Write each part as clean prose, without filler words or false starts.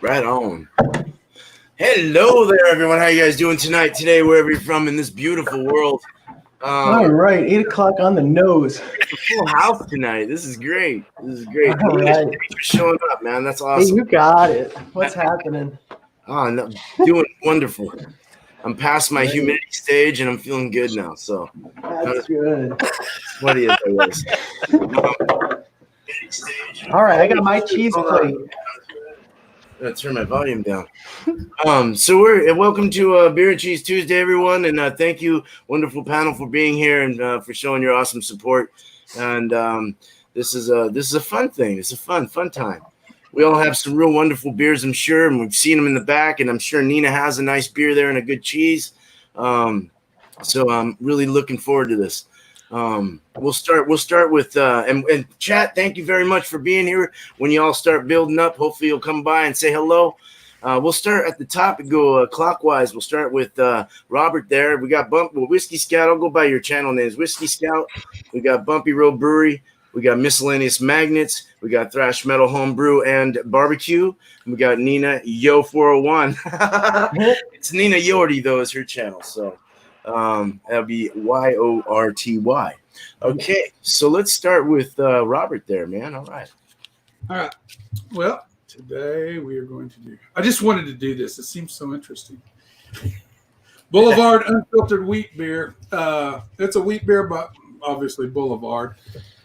Right on. Hello there, everyone. How you guys doing tonight, today, wherever you're from in this beautiful world? All right, 8 o'clock on the nose. It's a full house tonight. This is great. All right. Thanks for showing up, man. That's Hey, awesome. you got it. What's happening? Oh, no, doing wonderful. I'm past my humidity stage, and I'm feeling good now. So That's good. sweaty as I was. All right, I got my cheese plate. I'm gonna turn my volume down. So welcome to Beer and Cheese Tuesday, everyone, and thank you, wonderful panel, for being here and for showing your awesome support. And this is a fun thing. It's a fun time. We all have some real wonderful beers, I'm sure, and we've seen them in the back. And I'm sure Nina has a nice beer there and a good cheese. So I'm really looking forward to this. We'll start with and chat. Thank you very much for being here. When you all start building up, hopefully you'll come by and say hello. We'll start at the top and go clockwise. We'll start with Robert there. We got Whisky Scout. I'll go by your channel names. Whisky Scout. We got Bumpy Brewery. We got Miscellaneous Magnets. We got Thrash Metal Homebrew and Barbecue. We got Nina Yo 401. It's Nina Yorty though is her channel. So that'll be YORTY. Okay, so let's start with Robert there, man. All right. Well, today we are going to do. I just wanted to do this. It seems so interesting. Boulevard Unfiltered Wheat Beer. It's a wheat beer, but obviously Boulevard.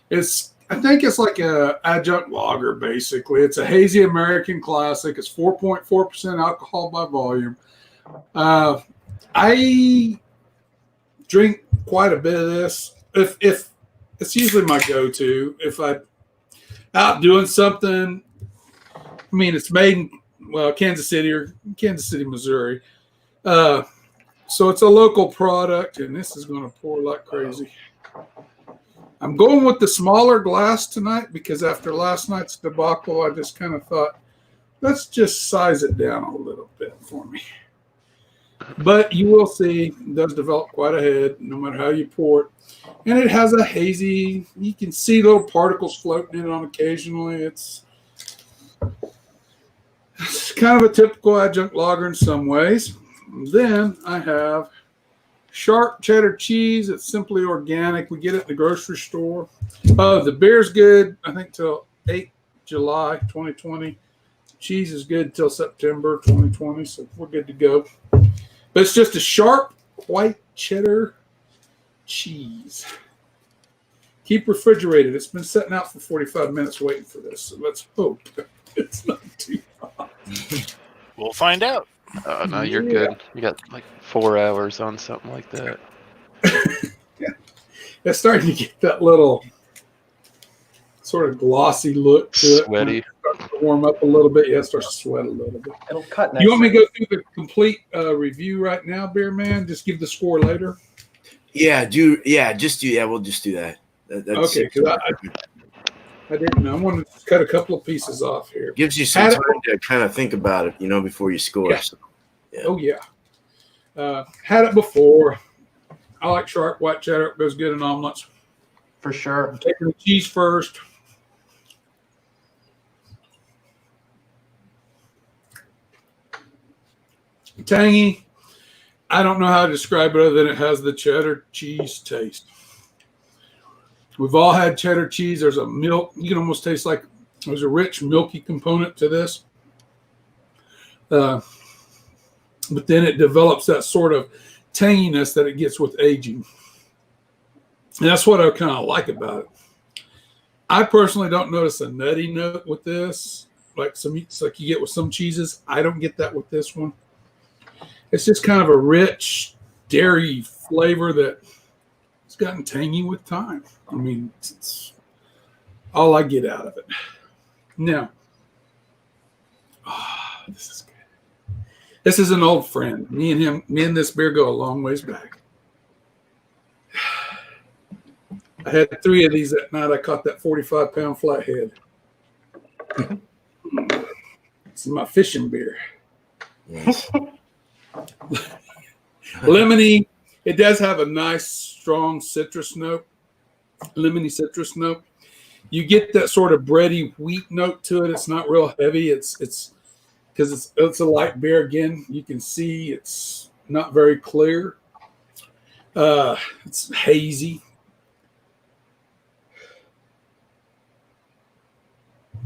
I think it's like a adjunct lager, basically. It's a hazy American classic. It's 4.4% alcohol by volume. I drink quite a bit of this. If it's usually my go-to. If I'm out doing something, I mean, it's made in Kansas City, Missouri. So it's a local product, and this is going to pour like crazy. I'm going with the smaller glass tonight because after last night's debacle, I just kind of thought, let's just size it down a little bit for me. But you will see it does develop quite a head no matter how you pour it. And it has a hazy, you can see little particles floating in on occasionally. It's kind of a typical adjunct lager in some ways. And then I have sharp cheddar cheese. It's simply organic. We get it in the grocery store. The beer's good, I think, till 8 July 2020. Cheese is good till September 2020, so we're good to go. But it's just a sharp white cheddar cheese. Keep refrigerated. It's been sitting out for 45 minutes waiting for this, so let's hope it's not too hot. We'll find out. No, you're good. You got like 4 hours on something like that. Yeah. It's starting to get that little sort of glossy look to it. Sweaty. Starting to warm up a little bit. Yeah, it starts to sweat a little bit. It'll cut next. You want me to go through the complete review right now, Beer Man? Just give the score later? Just do that. We'll just do that. Okay, because I didn't know. I wanted to cut a couple of pieces off here. Gives you some time to kind of think about it, before you score. Yeah. So, yeah. Oh, yeah. Had it before. I like sharp white cheddar. It goes good in omelets. For sure. I'm taking the cheese first. Tangy. I don't know how to describe it other than it has the cheddar cheese taste. We've all had cheddar cheese. There's a milk. You can almost taste like there's a rich, milky component to this. But then it develops that sort of tanginess that it gets with aging. And that's what I kind of like about it. I personally don't notice a nutty note with this, like you get with some cheeses. I don't get that with this one. It's just kind of a rich dairy flavor that it's gotten tangy with time. I mean, it's all I get out of it. Now, this is good. This is an old friend. Me and this beer go a long ways back. I had 3 of these that night. I caught that 45-pound flathead. This is my fishing beer. Yes. Lemony. It does have a nice, strong citrus note. Lemony citrus note. You get that sort of bready wheat note to it. It's not real heavy. It's because it's a light beer. Again, you can see it's not very clear. It's hazy.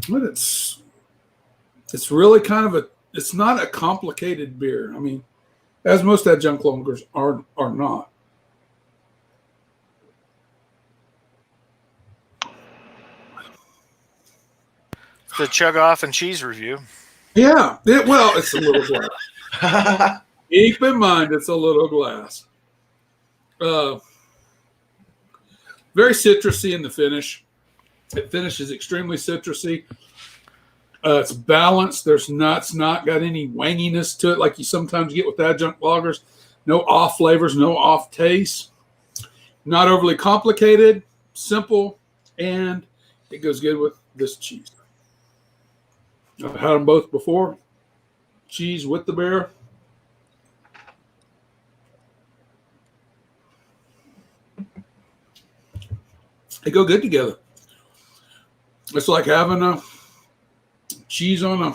But it's really kind of it's not a complicated beer. I mean, as most adjunct lagers are not. It's the chug off and cheese review. Yeah. It's a little glass. Keep in mind, it's a little glass. Very citrusy in the finish. It finishes extremely citrusy. It's balanced. It's not got any wanginess to it like you sometimes get with adjunct lagers. No off flavors, no off tastes. Not overly complicated, simple, and it goes good with this cheese. I've had them both before. Cheese with the beer. They go good together. It's like having a cheese on a.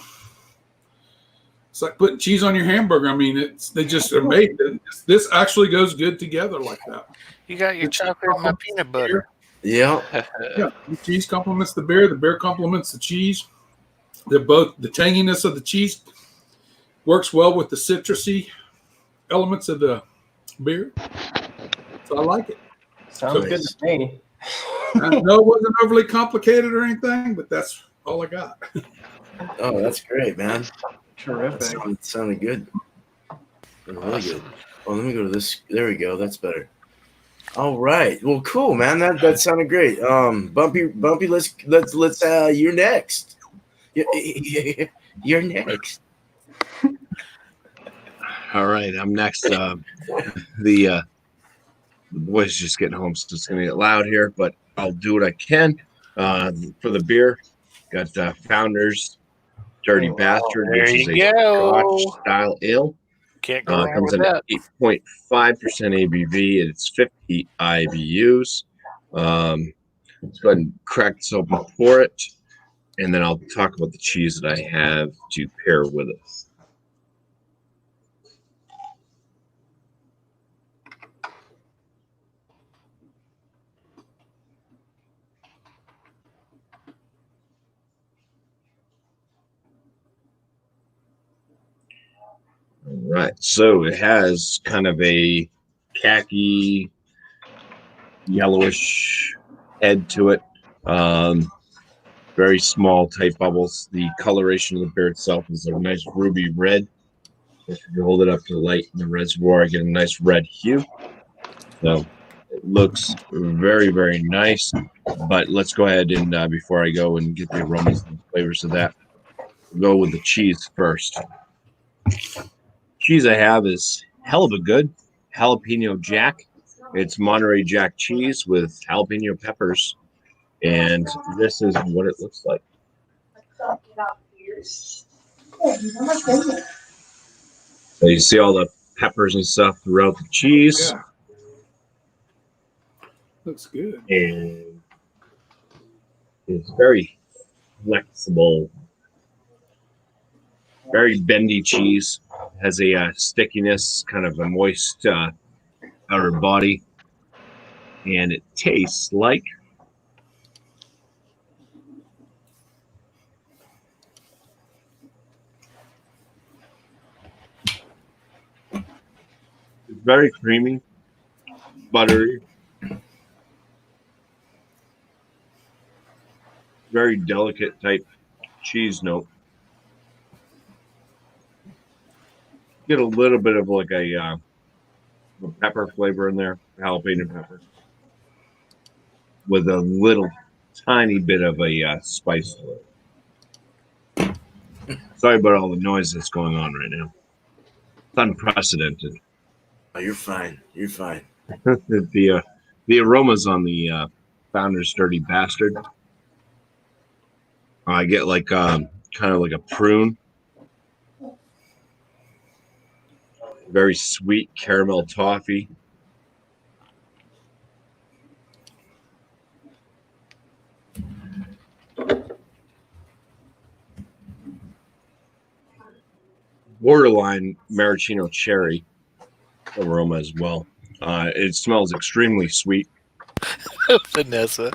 It's like putting cheese on your hamburger. I mean, they just are made. This actually goes good together like that. You got your chocolate and my peanut butter. Yeah. Yeah, the cheese complements the beer. The beer complements the cheese. They're both the tanginess of the cheese works well with the citrusy elements of the beer. So I like it. Sounds good to me. I know it wasn't overly complicated or anything, but that's all I got. Oh, that's great, man. Terrific. That sounded good. Really good. Oh, let me go to this. There we go. That's better. All right. Well, cool, man. That sounded great. Bumpy. Let's. You're next. You're next. All right, I'm next. The boys just getting home, so it's gonna get loud here, but I'll do what I can. For the beer, got Founders Dirty Bastard, There which is you a go. Scotch style ale. Can't go wrong Comes with in that. 8.5% ABV, and it's 50 IBUs. Let's go ahead and crack this open, pour it, and then I'll talk about the cheese that I have to pair with it. All right, so it has kind of a khaki, yellowish head to it. Very small type bubbles. The coloration of the beer itself is a nice ruby red. If you hold it up to the light in the reservoir, I get a nice red hue. So it looks very, very nice. But let's go ahead and before I go and get the aromas and flavors of that, we'll go with the cheese first. Cheese I have is hell of a good jalapeno jack. It's Monterey Jack cheese with jalapeno peppers, and this is what it looks like. So you see all the peppers and stuff throughout the cheese. Yeah. Looks good. And it's very flexible, very bendy cheese. Has a stickiness, kind of a moist outer body, and it tastes like it's very creamy, buttery, very delicate type cheese note. Get a little bit of like a pepper flavor in there, jalapeno pepper, with a little tiny bit of a spice to it. Sorry about all the noise that's going on right now. It's unprecedented. Oh, you're fine. You're fine. The aromas on the Founder's Dirty Bastard. I get like kind of like a prune, very sweet caramel toffee. borderline maraschino cherry aroma as well. It smells extremely sweet. Vanessa.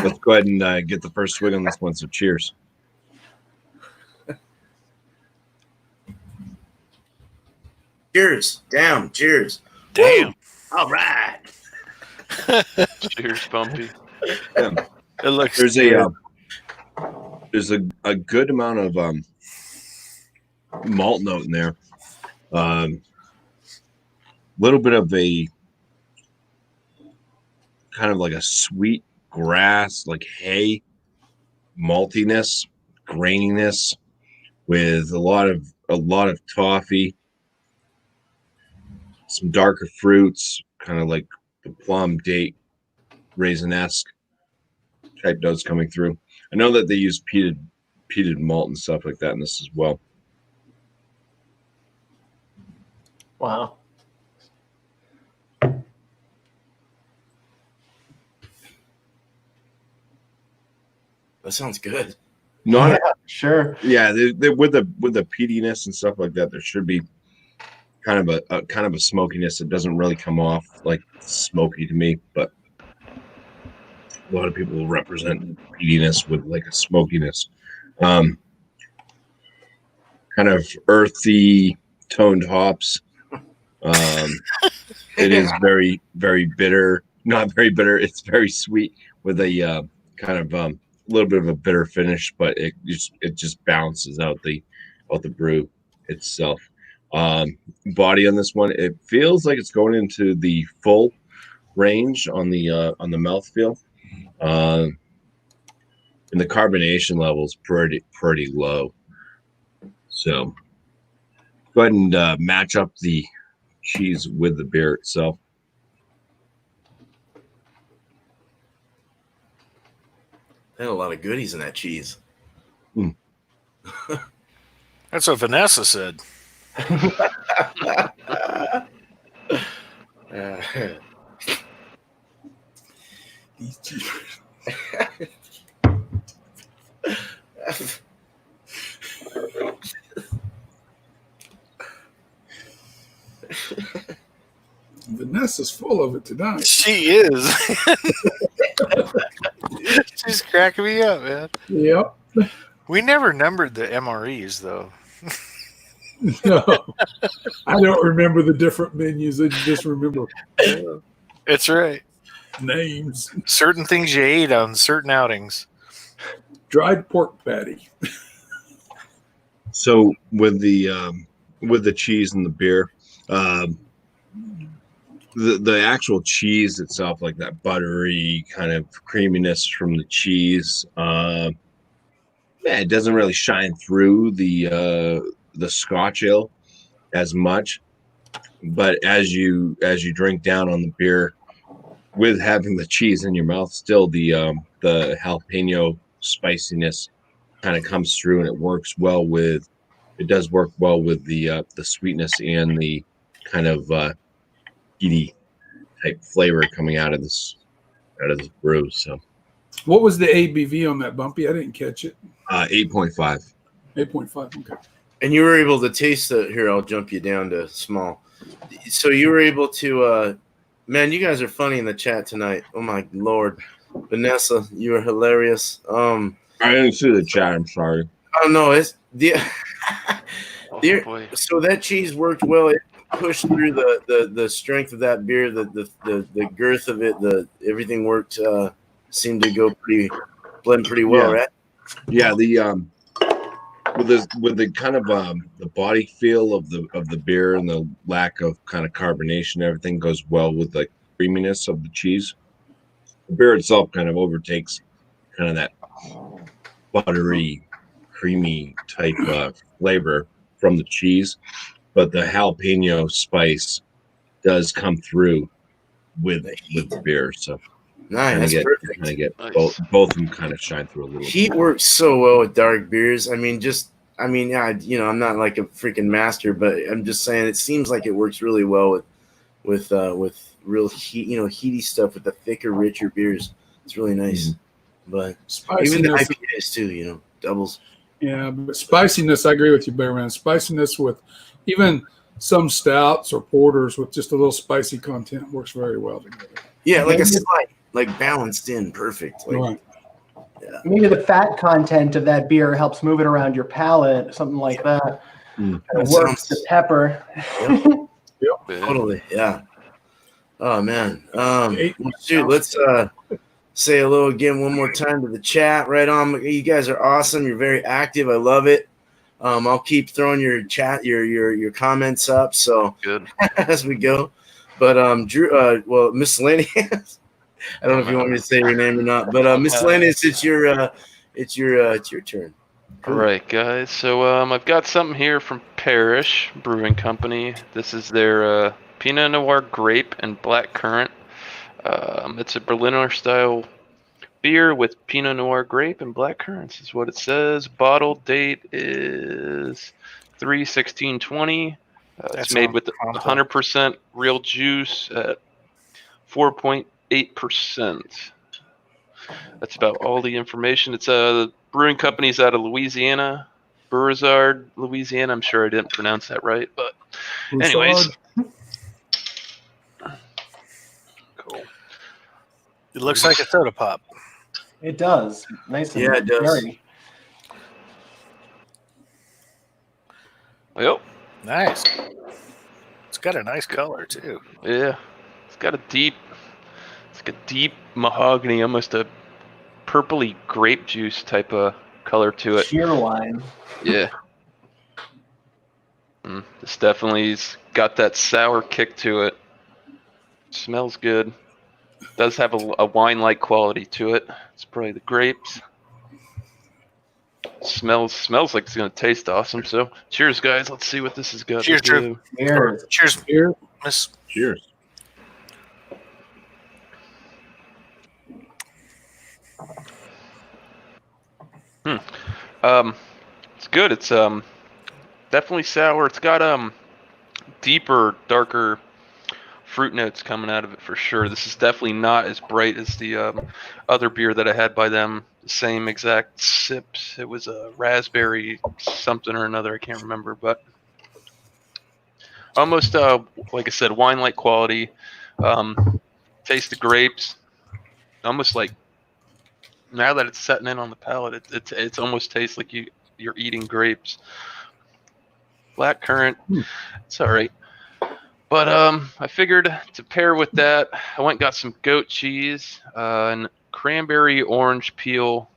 Let's go ahead and get the first swig on this one. So cheers. Cheers. Down. Cheers. Damn. Woo! All right. Cheers, Bumpy. Yeah. It looks There's good. a good amount of malt note in there. Little bit of a kind of like a sweet grass, like hay maltiness, graininess, with a lot of toffee, some darker fruits, kind of like the plum, date, raisin-esque type notes coming through. I know that they use peated malt and stuff like that in this as well. Wow. That sounds good. Not Yeah, sure. yeah, they with the peatiness and stuff like that, there should be kind of a smokiness that doesn't really come off like smoky to me, but a lot of people will represent peatiness with like a smokiness. Kind of earthy toned hops. It is very, very bitter. Not very bitter. It's very sweet with a kind of little bit of a bitter finish, but it just balances out the brew itself. Body on this one, it feels like it's going into the full range on the mouthfeel. And the carbonation level is pretty low. So go ahead and match up the cheese with the beer itself. They had a lot of goodies in that cheese. That's what Vanessa said. These cheese. Vanessa's full of it tonight. She is. She's cracking me up, man. Yep. We never numbered the MREs though. No, I don't remember the different menus. I just remember It's right. names. Certain things you ate on certain outings. Dried pork patty. So with the cheese and the beer, the actual cheese itself, like that buttery kind of creaminess from the cheese, it doesn't really shine through the Scotch ale as much. But as you drink down on the beer, with having the cheese in your mouth, still the jalapeno spiciness kind of comes through, and it does work well with the sweetness and the kind of heaty type flavor coming out of this brew. So What was the ABV on that, Bumpy? I didn't catch it. 8.5. 8.5. Okay. And you were able to taste the. Here, I'll jump you down to small. So you were able to. Man, you guys are funny in the chat tonight. Oh my lord, Vanessa, you are hilarious. I didn't see the chat. I'm sorry. Oh no, it's the. Oh, boy. So that cheese worked well. It pushed through the strength of that beer, the girth of it, everything worked. Seemed to blend pretty well, Yeah. right? Yeah, with the kind of the body feel of the beer and the lack of kind of carbonation, everything goes well with the creaminess of the cheese. The beer itself kind of overtakes kind of that buttery, creamy type flavor from the cheese, but the jalapeno spice does come through with the beer. So Nice, kind that's perfect. of get Nice. both of them kind of shine through a little Heat bit. works so well with dark beers. I mean, yeah, I'm not like a freaking master, but I'm just saying it seems like it works really well with real heat, heaty stuff with the thicker, richer beers. It's really nice. But even the Spiciness. IPAs too, doubles. Yeah, but spiciness, I agree with you, Bear Man. Spiciness with even some stouts or porters with just a little spicy content works very well together. Yeah, like a Maybe- slight, like balanced in, perfect. Like, Right. Maybe the fat content of that beer helps move it around your palate, something like that. Mm. Kind of That works the sounds- pepper. Totally, yeah. Oh man. Eight Well, shoot, let's say hello again one more time to the chat. Right on. You guys are awesome. You're very active. I love it. I'll keep throwing your chat, your comments up. So Good. as we go. But Drew, well, Miscellaneous. I don't know if you want me to say your name or not, but Miscellaneous, it's your turn. All right, guys. So I've got something here from Parrish Brewing Company. This is their Pinot Noir Grape and Black Currant. It's a Berliner style beer with Pinot Noir Grape and Black Currants is what it says. Bottle date is 3/16/20. It's made with 100% real juice at 4.8%. That's about all the information. It's the brewing company's out of Louisiana, Broussard, Louisiana. I'm sure I didn't pronounce that right, but anyways. Cool. It looks like a soda pop. It does. Nice and Yeah, it does. airy. Well, Nice. It's got a nice color too. yeah. It's got a deep mahogany, almost a purpley grape juice type of color to it. Sheer wine. Yeah. This definitely's got that sour kick to it. Smells good. Does have a wine-like quality to it. It's probably the grapes. Smells like it's gonna taste awesome. So, cheers, guys. Let's see what this has got. Cheers, to Drew. do. Cheers. Cheers, Here, Miss. Cheers. It's good. It's definitely sour. It's got deeper, darker fruit notes coming out of it for sure. This is definitely not as bright as the other beer that I had by them. The same exact sips. It was a raspberry something or another. I can't remember, but almost like I said, wine-like quality. Taste the grapes. Almost like now that it's setting in on the palate, it's almost tastes like you're eating grapes. Black currant. It's all right. But I figured to pair with that, I went and got some goat cheese and cranberry orange peel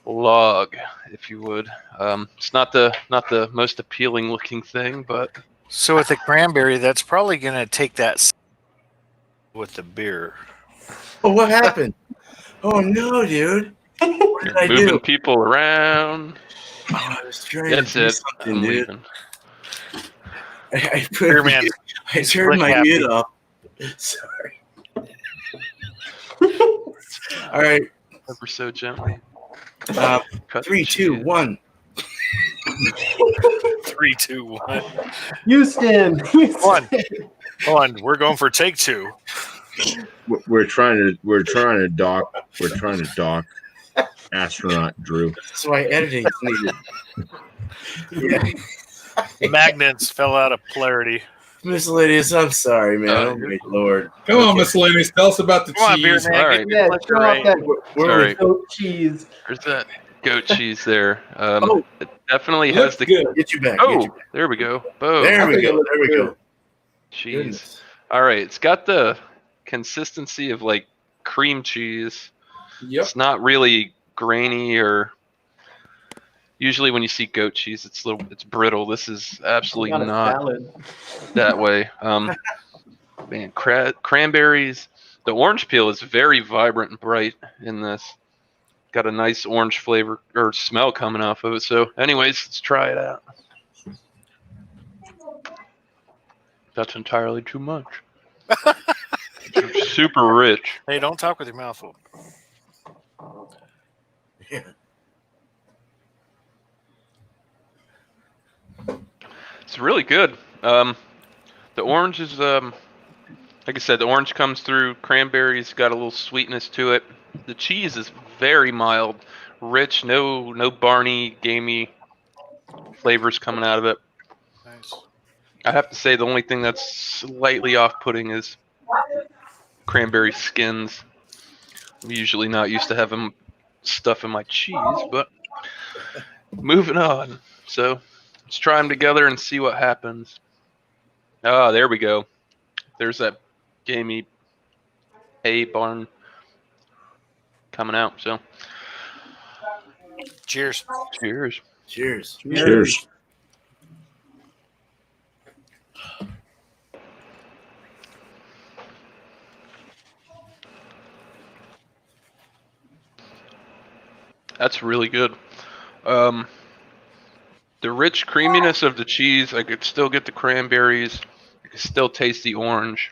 log, if you would. It's not the most appealing looking thing, but So with the cranberry, that's probably gonna take that with the beer. Oh, what happened? Oh no, dude. What did I moving do? people around. Oh, I was trying That's to do it. something, I'm dude. leaving. I Beer man. I turned my happy. mute off. Sorry. All right. Ever so gently. Uh, Cut 3, the 2, cheese. 1. 3, 2, 1. Houston. One. We're going for take two. We're trying to dock astronaut Drew. That's why editing's needed. Yeah. Magnets fell out of polarity. Miscellaneous, I'm sorry, man. Oh, Oh, my Lord. come on, Okay. Miscellaneous. Tell us about the Come on, beer cheese. man. All right. Yeah, show off that We're Sorry. only- goat cheese. There's that goat cheese there. Oh. It definitely Looks has the. good. Get you back. Oh, Get you back. there we go. Boom. There we think it go. looks There we good. go. Cheese. Goodness. All right. It's got the consistency of like cream cheese. Yep. It's not really grainy or. Usually when you see goat cheese, it's brittle. This is absolutely Not a not salad. that way. Man, cranberries. The orange peel is very vibrant and bright in this. Got a nice orange flavor or smell coming off of it. So, anyways, let's try it out. That's entirely too much. Super rich. Hey, don't talk with your mouth full. Yeah. It's really good. The orange is, like I said, the orange comes through. Cranberries got a little sweetness to it. The cheese is very mild, rich, no Barney, gamey flavors coming out of it. Nice. I have to say the only thing that's slightly off-putting is cranberry skins. I'm usually not used to having stuff in my cheese, but moving on. So let's try them together and see what happens. Oh, there we go. There's that gamey hay barn coming out. So Cheers. cheers. Cheers. Cheers. That's really good. The rich creaminess of the cheese, I could still get the cranberries. I can still taste the orange.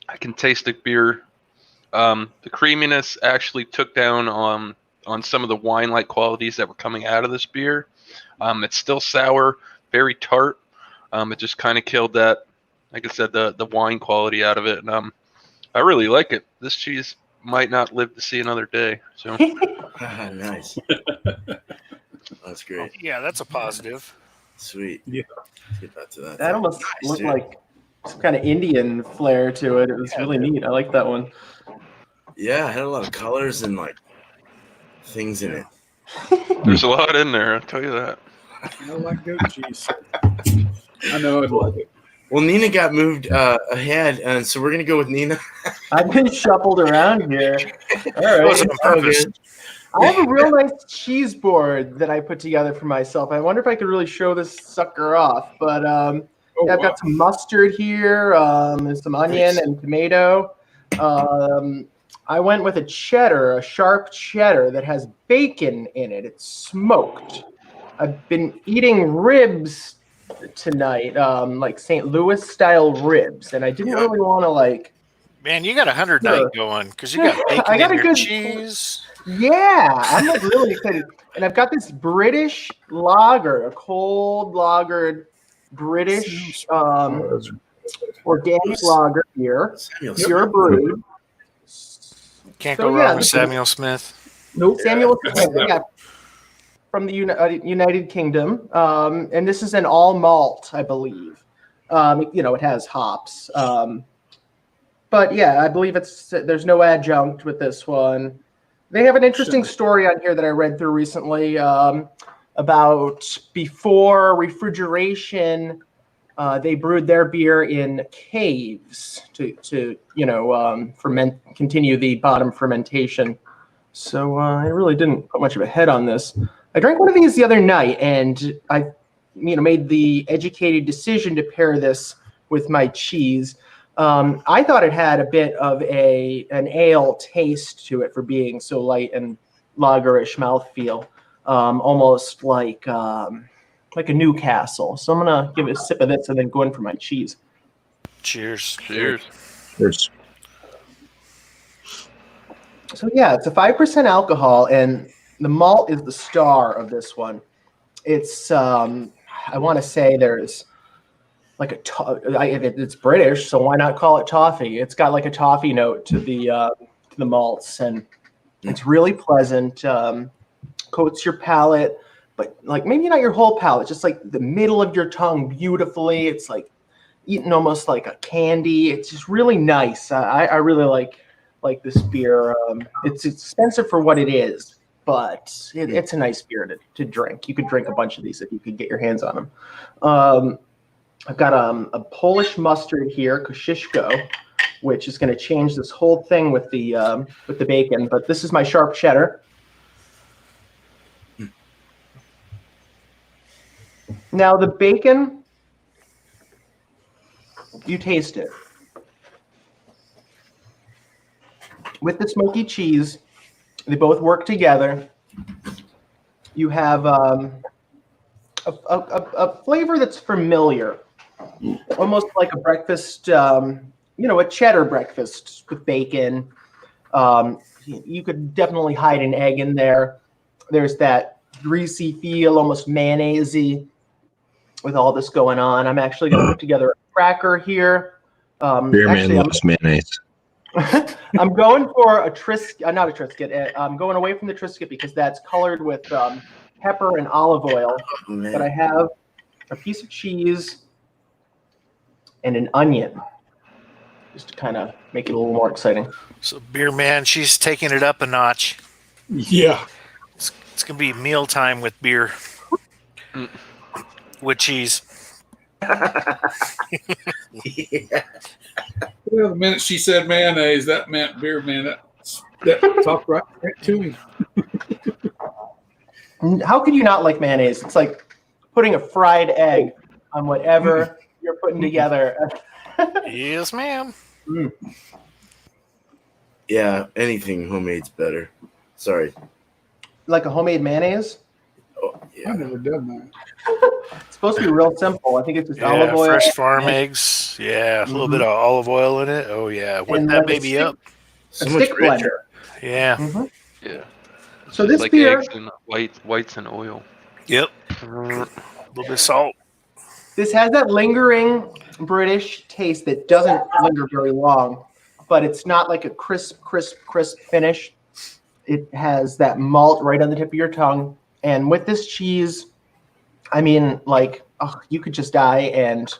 I can taste the beer. The creaminess actually took down on some of the wine-like qualities that were coming out of this beer. It's still sour, very tart. It just kind of killed that, like I said, the wine quality out of it. And I really like it. This cheese might not live to see another day. So Nice. That's great. Yeah, that's a positive. Sweet. Yeah. Let's get back to that. That almost Nice, looked dude. like some kind of Indian flair to it. It was really neat. I like that one. Yeah, it had a lot of colors and like things in it. there's a lot in there, I'll tell you that. I like goat cheese. I know I'd like it. Well, Nina got moved ahead, and so we're gonna go with Nina. I've been shuffled around here. All It right. wasn't on purpose. I have a real nice cheese board that I put together for myself. I wonder if I could really show this sucker off. But yeah, I've got some mustard here, and some onion Nice. and tomato. I went with a cheddar, a sharp cheddar that has bacon in it. It's smoked. I've been eating ribs tonight, like St. Louis style ribs, and I didn't Yeah. really want to like. Man, you got 100 Sure. night going because you got bacon I got in a your good- cheese. Yeah, I'm like really excited, and I've got this British lager, a cold lagered British organic lager here, Samuel, pure brewed. Can't So, go yeah, wrong with this is- Samuel Smith. Nope. Samuel Smith, yeah, from the United Kingdom, and this is an all malt, I believe. It has hops, but yeah, I believe there's no adjunct with this one. They have an interesting story on here that I read through recently about before refrigeration. They brewed their beer in caves to continue the bottom fermentation. So I really didn't put much of a head on this. I drank one of these the other night, and I, made the educated decision to pair this with my cheese. I thought it had a bit of an ale taste to it for being so light and lagerish mouthfeel, almost like a Newcastle. So I'm gonna give it a sip of this and then go in for my cheese. Cheers. Cheers. Cheers. So yeah, it's a 5% alcohol, and the malt is the star of this one. It's I want to say there's like it's British, so why not call it toffee? It's got like a toffee note to the malts, and it's really pleasant. Coats your palate, but like maybe not your whole palate, just like the middle of your tongue beautifully. It's like eating almost like a candy. It's just really nice. I really like this beer. It's expensive for what it is, but it's a nice beer to drink. You could drink a bunch of these if you could get your hands on them. I've got a Polish mustard here, Kosciuszko, which is going to change this whole thing with the bacon. But this is my sharp cheddar. Now the bacon, you taste it. With the smoky cheese, they both work together. You have a flavor that's familiar, almost like a breakfast, a cheddar breakfast with bacon. You could definitely hide an egg in there. There's that greasy feel, almost mayonnaise-y with all this going on. I'm actually going to put together a cracker here. Beer man loves mayonnaise. I'm going for a Triscuit, not a Triscuit. I'm going away from the Triscuit because that's colored with pepper and olive oil. Oh, man. But I have a piece of cheese and an onion, just to kind of make it a little more exciting. So beer man, she's taking it up a notch. Yeah. It's gonna be mealtime with beer. With cheese. Yeah. Well, the minute she said mayonnaise, that meant beer man. That talked right to me. How could you not like mayonnaise? It's like putting a fried egg on whatever you're putting together. Yes, ma'am. Yeah, anything homemade's better. Sorry. Like a homemade mayonnaise? Oh, yeah. I've never done that. It's supposed to be real simple. I think it's just Yeah, olive oil. fresh farm eggs. Yeah, a little bit of olive oil in it. Oh yeah, whip And that like a baby stick- up. So a much stick richer. blender. Yeah. Mhm. Yeah. So this Like beer, eggs and whites and oil. Yep. A little bit of salt. this has that lingering British taste that doesn't linger very long, but it's not like a crisp finish. It has that malt right on the tip of your tongue. And with this cheese, I mean, like, you could just die. And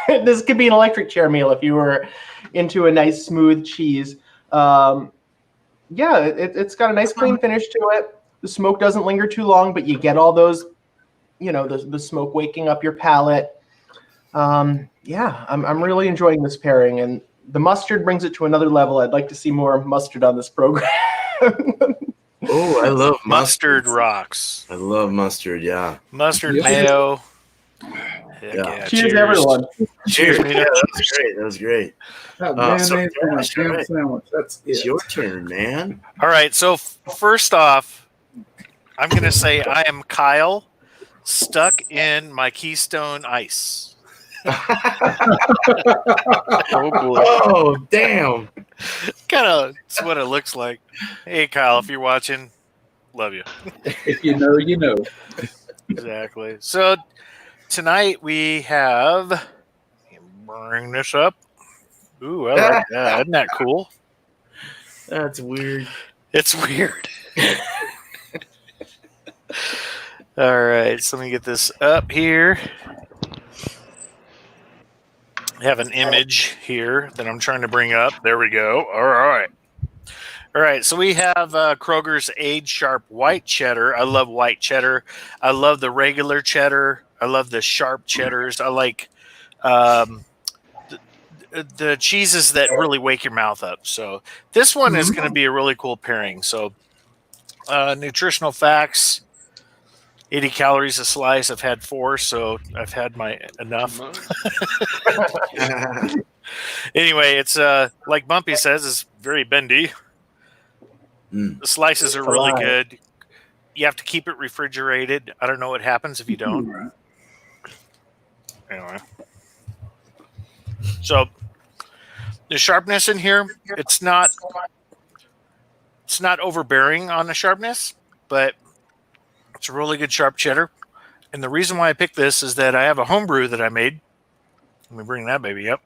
this could be an electric chair meal if you were into a nice smooth cheese. It's got a nice clean finish to it. The smoke doesn't linger too long, but you get all those, the smoke waking up your palate. I'm really enjoying this pairing, and the mustard brings it to another level. I'd like to see more mustard on this program. Oh, I love Mustard mustard. rocks. I love mustard, yeah. Mustard Yeah. mayo. Heck Yeah. Cheers, everyone. Cheers. Cheers. Yeah, that was great. That was great. Mayonnaise so and a Thrash, ham right. sandwich. That's It's it. your turn, man. All right. So first off, I'm gonna say I am Kyle, stuck in my Keystone Ice. Oh boy. Oh, damn. Kind of, it's what it looks like. Hey, Kyle, if you're watching, love you. If you know, you know. Exactly. So tonight we have. Bring this up. Ooh, I like that. Isn't that cool? That's weird. It's weird. All right, so let me get this up here. I have an image here that I'm trying to bring up. There we go. All right. All right, so we have Kroger's Aged Sharp White Cheddar. I love white cheddar. I love the regular cheddar. I love the sharp cheddars. I like the cheeses that really wake your mouth up. So this one is going to be a really cool pairing. So nutritional facts, 80 calories a slice. I've had 4, so I've had my enough. Anyway, it's like Bumpy says, it's very bendy. Mm. The slices are really good. You have to keep it refrigerated. I don't know what happens if you don't. Anyway. So the sharpness in here, it's not overbearing on the sharpness, but it's a really good sharp cheddar. And the reason why I picked this is that I have a homebrew that I made. Let me bring that baby up.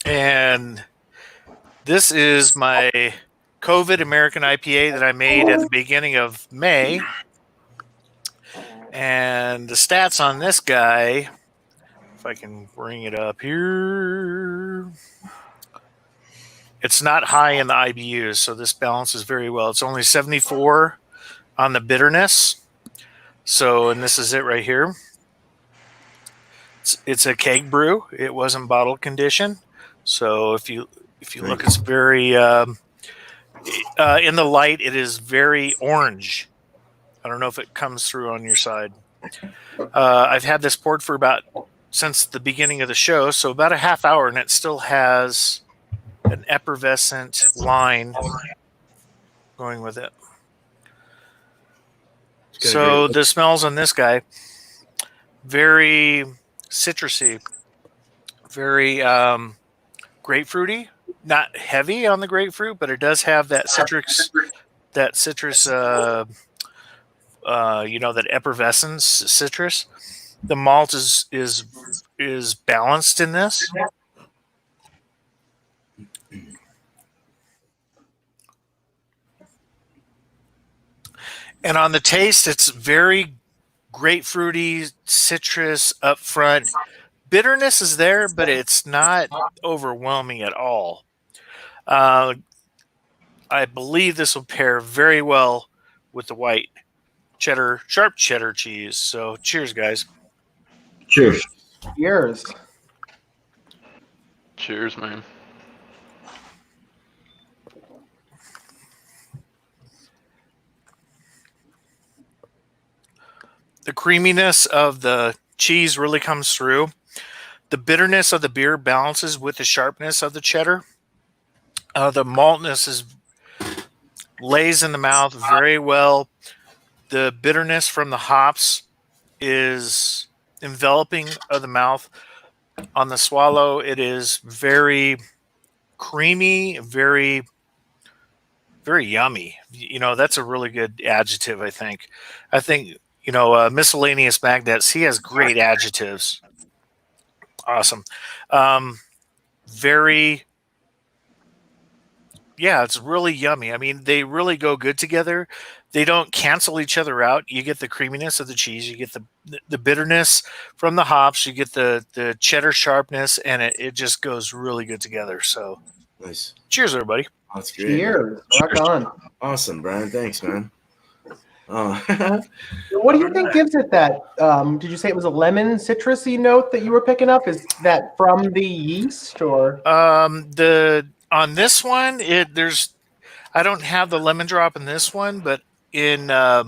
And this is my COVID American IPA that I made at the beginning of May. And the stats on this guy, if I can bring it up here, it's not high in the IBUs, so this balances very well. It's only 74 on the bitterness. So, and this is it right here. It's a keg brew. It wasn't bottle condition. So if you look, it's very in the light. It is very orange. I don't know if it comes through on your side. I've had this poured for since the beginning of the show, so about a half hour, and it still has an effervescent line going with it. So the smells on this guy, very citrusy, very grapefruity, not heavy on the grapefruit, but it does have that citrus, that effervescence citrus. The malt is balanced in this. And on the taste, it's very grapefruity, citrus up front. Bitterness is there, but it's not overwhelming at all. Uh, I believe this will pair very well with the white cheddar, sharp cheddar cheese. So cheers, guys. Cheers. Years. Cheers, man. The creaminess of the cheese really comes through. The bitterness of the beer balances with the sharpness of the cheddar. The maltness lays in the mouth very well. The bitterness from the hops is enveloping of the mouth. On the swallow, it is very creamy, very, very yummy. That's a really good adjective, I think. Miscellaneous Magnets, he has great adjectives. Awesome. It's really yummy. I mean, they really go good together. They don't cancel each other out. You get the creaminess of the cheese, you get the bitterness from the hops, you get the cheddar sharpness, and it just goes really good together. So Nice. cheers, everybody. That's great. Cheers. Rock on. Awesome, Brian. Thanks, man. What do you think gives it that? Did you say it was a lemon citrusy note that you were picking up? Is that from the yeast or? On this one, I don't have the lemon drop in this one, but in I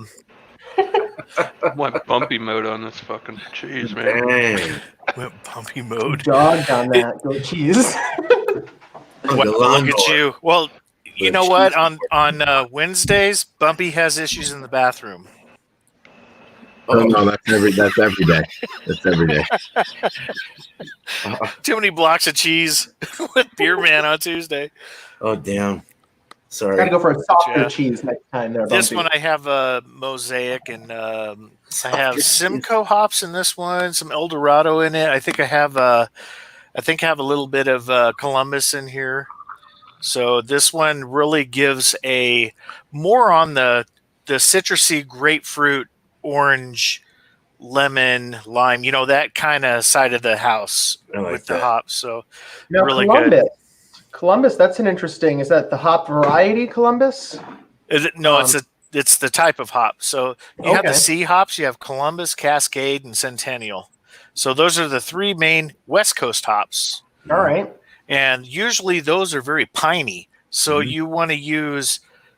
went bumpy mode on this fucking cheese, man. Dang. went bumpy mode. Dogged on that. Go cheese. Look at you. Well, you know what? On Wednesdays, Bumpy has issues in the bathroom. Oh no, that's every day. That's every day. Too many blocks of cheese with Beer Man on Tuesday. Oh, damn. Sorry. Gotta go for a softer Yeah. cheese next time. There, This Bumpy. one I have a Mosaic, and I have Simcoe hops in this one, some El Dorado in it. I think I have a little bit of Columbus in here. So this one really gives a more on the citrusy grapefruit, orange, lemon, lime, that kind of side of the house I like with the that. hops. So Now, really Columbus. good. Columbus, that's an interesting. Is that the hop variety Columbus? No, it's the type of hop. So you have the Okay. C hops, you have Columbus, Cascade, and Centennial. So those are the three main West Coast hops. All right. And usually those are very piney. So you want to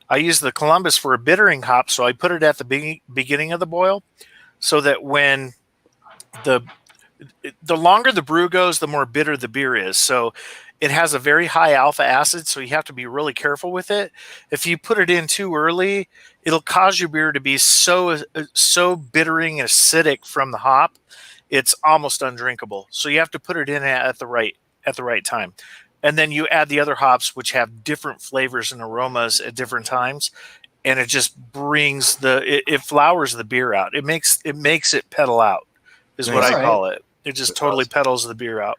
I use the Columbus for a bittering hop. So I put it at the beginning of the boil so that when the longer the brew goes, the more bitter the beer is. So it has a very high alpha acid, so you have to be really careful with it. If you put it in too early, it'll cause your beer to be so bittering and acidic from the hop, it's almost undrinkable. So you have to put it in at the right time. And then you add the other hops, which have different flavors and aromas at different times, and it just brings it flowers the beer out. It makes it pedal out, is what Nice. I call it. It just That's totally awesome. pedals the beer out.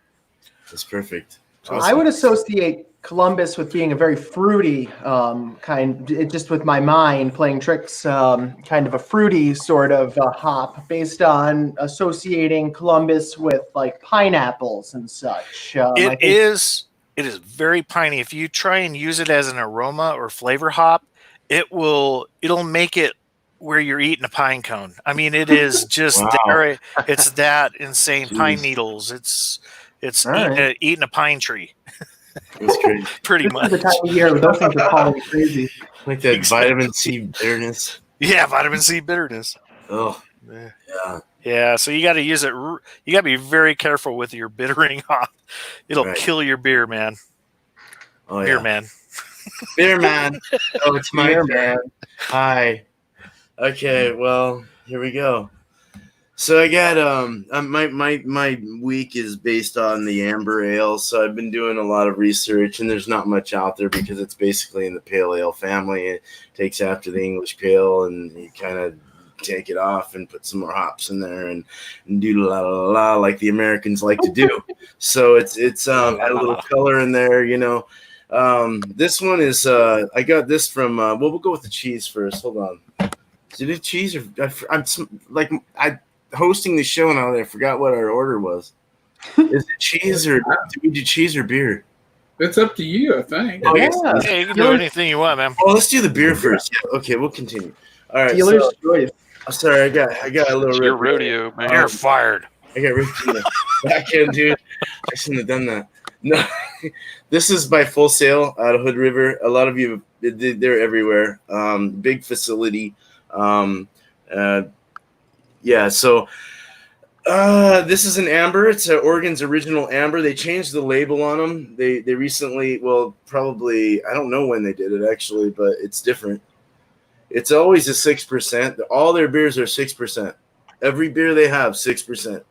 That's perfect. I would associate Columbus with being a very fruity just with my mind playing tricks, kind of a fruity sort of hop based on associating Columbus with like pineapples and such. It is very piney. If you try and use it as an aroma or flavor hop, it'll make it where you're eating a pine cone. I mean, it is just Wow. it's that insane. Jeez. Pine needles. It's All right. eating a pine tree. That's great. Pretty This is much. the time of year where those things are calling me crazy. Like that Exactly. vitamin C bitterness. Yeah, vitamin C bitterness. Oh, Yeah. yeah. Yeah, so you got to use it. You got to be very careful with your bittering hop. It'll Right. kill your beer, man. Oh, Beer yeah. man. Beer man. Oh, it's my Beer turn. Hi. Okay, well, here we go. So I got my week is based on the amber ale. So I've been doing a lot of research, and there's not much out there because it's basically in the pale ale family. It takes after the English pale, and you kind of take it off and put some more hops in there and do la la la like the Americans like to do. So it's add a little color in there, This one is I got this from we'll go with the cheese first. Hold on. Did it cheese or I hosting the show and I forgot what our order was. Is it cheese or do we do cheese or beer? It's up to you, I think. Oh, Yeah. Hey, you can do anything you want, man. Well, let's do the beer first. Yeah, okay, we'll continue. All right. Dealer's choice. Sorry, I got a little It's your rip. rodeo, man. You're fired. I got ripped in the back end, dude. I shouldn't have done that. No, this is by Full Sail out of Hood River. A lot of you, they're everywhere. Big facility. Yeah, so this is an amber. It's Oregon's original amber. They changed the label on them. They recently, well, probably, I don't know when they did it actually, but it's different. It's always a 6%. All their beers are 6%. Every beer they have, 6%.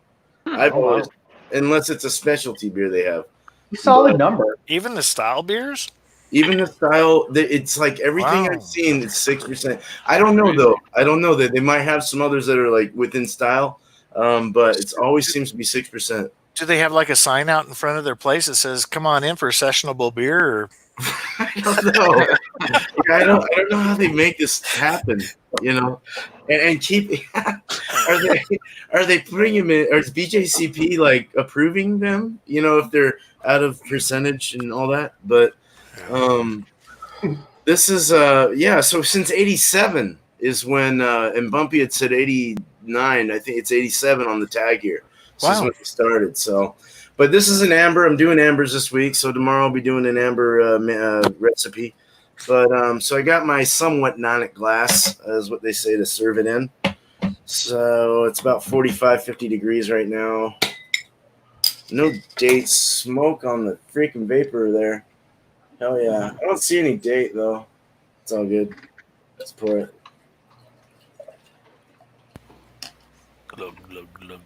I've always, unless it's a specialty beer they have. Solid number. Even the style beers? Even the style, it's like everything Wow. I've seen, it's 6%. I don't know though. I don't know that they might have some others that are like within style, but it always seems to be 6%. Do they have like a sign out in front of their place that says "Come on in for sessionable beer"? Or I don't know. I don't know how they make this happen. You know, and keep. Are they putting them in? Or is BJCP like approving them? You know, if they're out of percentage and all that. But this is yeah. So since '87 is when and Bumpy had said '89. I think it's '87 on the tag here. This is when it started. So. But this is an amber. I'm doing ambers this week, so tomorrow I'll be doing an amber recipe. But so I got my somewhat nonic glass, is what they say, to serve it in. So it's about 45, 50 degrees right now. No date. Smoke on the freaking vapor there. Hell yeah. I don't see any date, though. It's all good. Let's pour it. glug, glug, glug.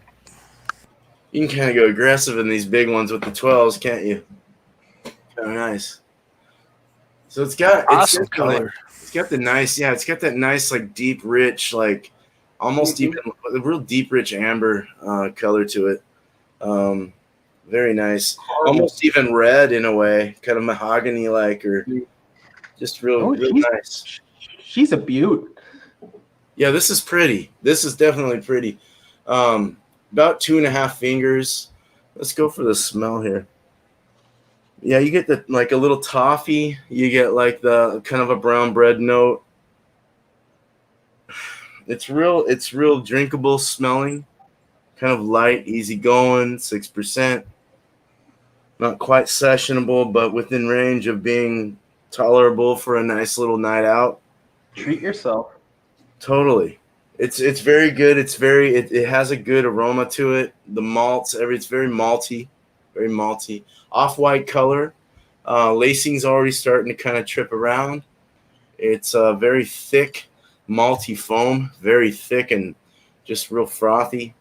You can kind of go aggressive in these big ones with the 12s, can't you? Kind of nice. So it's got Awesome color. It's got the nice, yeah. It's got that nice, like deep, rich, like almost even a real deep, rich amber color to it. Very nice, almost even red in a way, kind of mahogany like, or just real nice. She's a beaut. Yeah, this is pretty. This is definitely pretty. About 2.5 fingers. Let's go for the smell here. Yeah, you get the like a little toffee. You get like the kind of a brown bread note. It's real drinkable smelling. Kind of light, easy going, 6%. Not quite sessionable, but within range of being tolerable for a nice little night out. Treat yourself. Totally. It's very good. It has a good aroma to it. The malts, it's very malty, very malty. Off-white color. Lacing's already starting to kind of trip around. It's very thick, malty foam, very thick and just real frothy.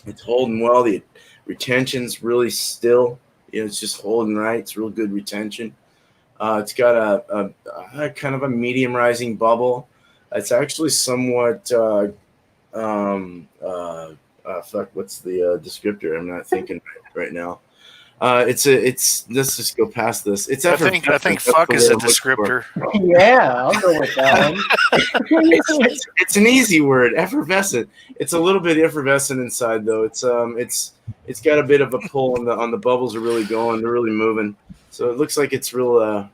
It's holding well. The retention's really still. You know, it's just holding right. It's real good retention. It's got a kind of a medium rising bubble. It's actually somewhat fuck, what's the descriptor? I'm not thinking right now. Let's just go past this. It's I think fuck is a descriptor. Yeah, I'll go with that one. It's an easy word, effervescent. It's a little bit effervescent inside though. It's got a bit of a pull on the bubbles are really going. They're really moving. So it looks like it's real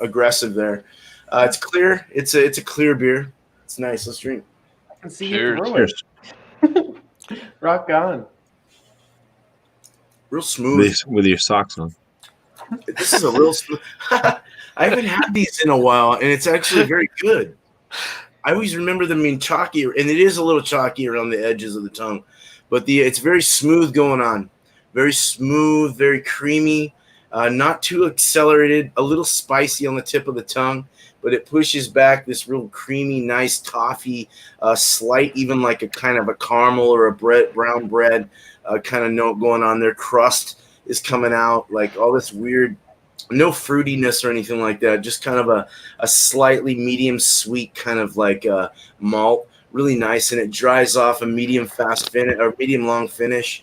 aggressive there. It's clear. It's a clear beer. It's nice. Let's drink. I can see Cheers. you through it. Rock on. Real smooth. With your socks on. This is a real smooth. I haven't had these in a while, and it's actually very good. I always remember them being chalky, and it is a little chalky around the edges of the tongue, but it's very smooth going on. Very smooth, very creamy, not too accelerated, a little spicy on the tip of the tongue, but it pushes back this real creamy, nice toffee, slight, even like a kind of a caramel or a brown bread kind of note going on there. Crust is coming out, like all this weird, no fruitiness or anything like that, just kind of a slightly medium sweet kind of like malt, really nice, and it dries off a medium fast finish or medium long finish.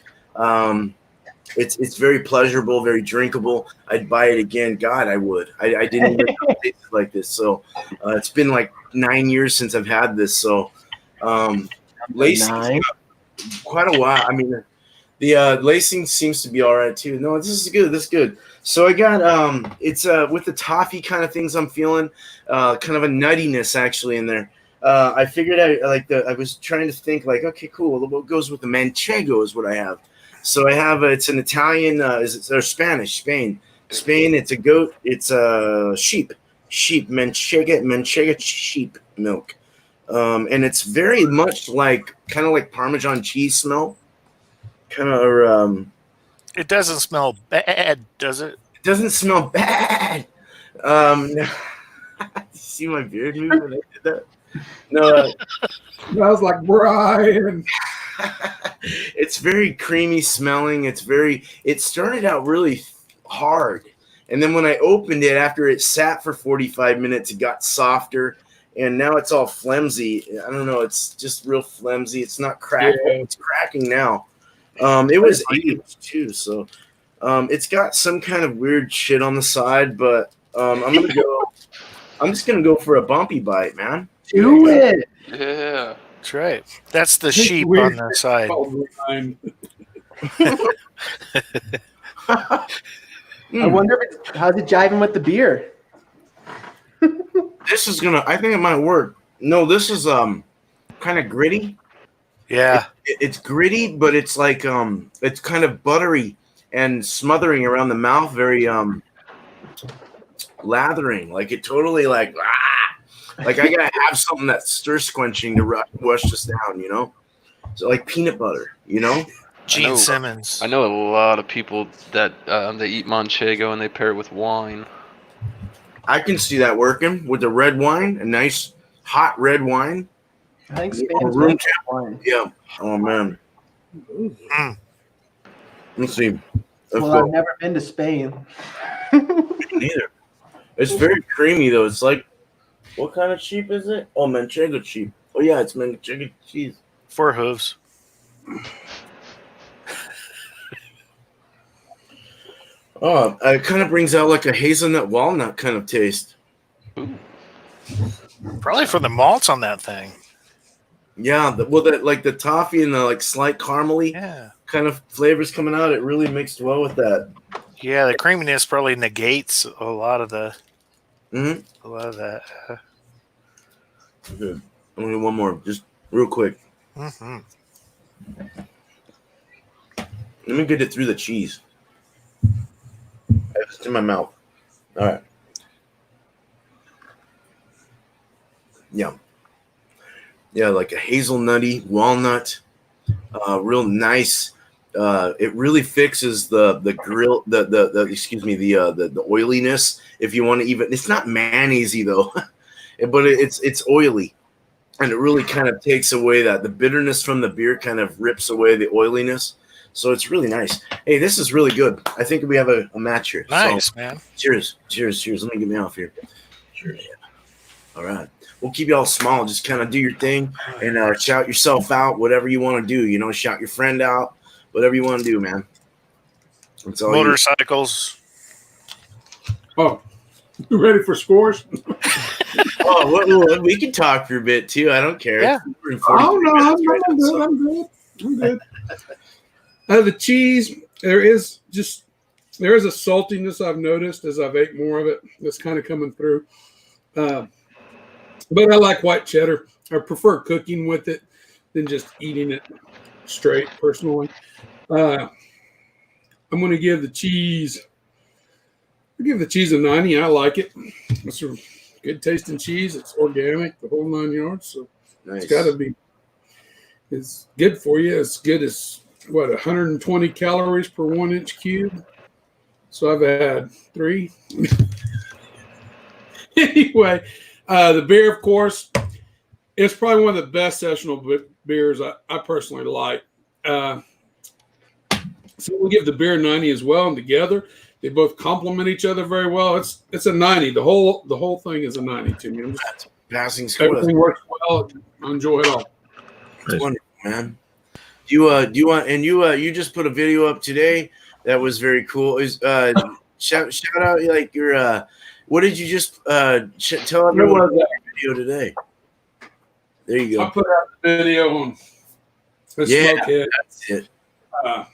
It's very pleasurable, very drinkable. I'd buy it again. God, I would. I didn't even know it tasted like this. So it's been like 9 years since I've had this. So lacing's 9. got quite a while. I mean, the lacing seems to be all right too. No, this is good. This is good. So I got it's with the toffee kind of things I'm feeling, kind of a nuttiness actually in there. I figured I was trying to think like, okay, cool. What goes with the manchego is what I have. So I have it's an Italian, or Spanish, Spain. It's a goat. It's a sheep manchega sheep milk, and it's very much like kind of like Parmesan cheese smell, kind of. It doesn't smell bad, does it? It doesn't smell bad. See my beard moving when I did that? No. I was like, Brian. It's very creamy smelling. It started out really hard. And then when I opened it, after it sat for 45 minutes, it got softer. And now it's all flimsy. I don't know. It's just real flimsy. It's not cracking. Yeah. It's cracking now. It was aged too. So it's got some kind of weird shit on the side. But I'm just going to go for a bumpy bite, man. Do it. Yeah. That's right. That's the It's sheep weird. on the side. I wonder how's it jiving with the beer? This is I think it might work. No, this is kind of gritty. Yeah. It's gritty, but it's like it's kind of buttery and smothering around the mouth, very lathering. Like it totally like like I gotta have something that's stir squenching to wash this down, you know? So like peanut butter, you know? Gene Simmons. I know a lot of people that they eat manchego and they pair it with wine. I can see that working with the red wine, a nice hot red wine. I think Yeah, Spain's room red wine. Yeah. Oh man. Mm. Let's see. Let's Well, go. I've never been to Spain. Neither. It's very creamy though. It's like, what kind of sheep is it? Oh, manchego sheep. Oh yeah, it's manchego cheese. 4 hooves. Oh, it kind of brings out like a hazelnut walnut kind of taste. Probably for the malts on that thing. Yeah, that like the toffee and the like slight caramely Yeah. kind of flavors coming out. It really mixed well with that. Yeah, the creaminess probably negates a lot of the Mm-hmm. a lot of that. Good. I'm gonna do one more, just real quick. Mm-hmm. Let me get it through the cheese. It's in my mouth. All right. Yeah. Yeah, like a hazelnutty walnut. Real nice. It really fixes the grill, the oiliness. If you want to even, it's not mayonnaisey though, but it's oily, and it really kind of takes away that the bitterness from the beer kind of rips away the oiliness. So it's really nice. Hey, this is really good. I think we have a match here. Nice, So, man. cheers. Let me get me off here. Cheers. All right. We'll keep you all small. Just kind of do your thing and shout yourself out, whatever you want to do. You know, shout your friend out, whatever you want to do, man. It's all you. Motorcycles. Oh, you ready for scores? Oh, we can talk for a bit too. I don't care. Yeah. Oh no, I'm good. The cheese, there is a saltiness I've noticed as I've ate more of it. That's kind of coming through. But I like white cheddar. I prefer cooking with it than just eating it straight. Personally, I'm going to give the cheese. I give the cheese a 90. I like it. It's a good tasting cheese. It's organic, the whole 9 yards. So Nice. it's got to be. It's good for you. It's good as 120 calories per 1 inch cube. So I've had 3. Anyway, the beer, of course, it's probably one of the best sessional beers I personally like. So we'll give the beer 90 as well, and together they both complement each other very well. It's a 90. The whole thing is a 90 to me. That's passing score. Everything works well. I enjoy it all. It's wonderful, man. Do you want? And you just put a video up today That was very cool. Is shout out like your what did you just tell everyone about your video today? There you I go. put out the video on the Smokehead. That's it. I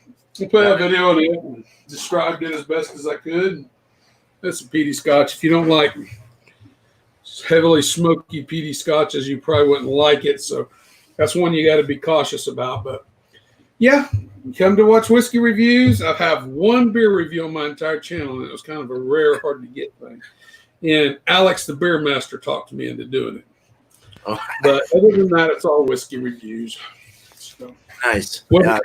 put out a video on it and described it as best as I could. That's a peaty scotch. If you don't like heavily smoky peaty scotches, you probably wouldn't like it. So that's one you got to be cautious about. But yeah, come to watch whiskey reviews. I have one beer review on my entire channel, and it was kind of a rare, hard to get thing. And Alex, the beer master, talked me into doing it. Oh. But other than that, it's all whiskey reviews. So, Nice. yeah.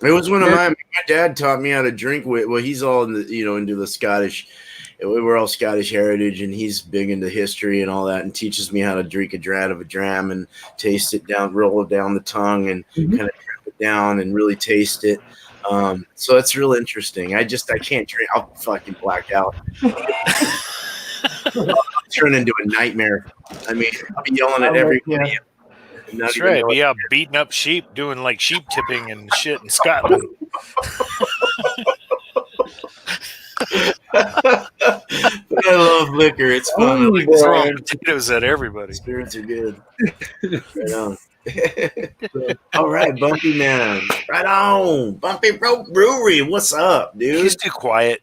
It was one of my dad taught me how to drink with. Well, he's all in the, into the Scottish. We're all Scottish heritage, and he's big into history and all that, and teaches me how to drink a drat of a dram and taste it down, roll it down the tongue, and kind of drip it down and really taste it. So it's real interesting. I can't drink. I'll fucking black out. I'll turn into a nightmare. I mean, I'll be yelling at everybody. Yeah. That's right. Yeah, beating up sheep, doing like sheep tipping and shit in Scotland. But I love liquor. It's fun. Like, throwing potatoes at everybody. Spirits are good. Right on. All right, Bumpy man. Right on. Bumpy Brewery. What's up, dude? He's too quiet.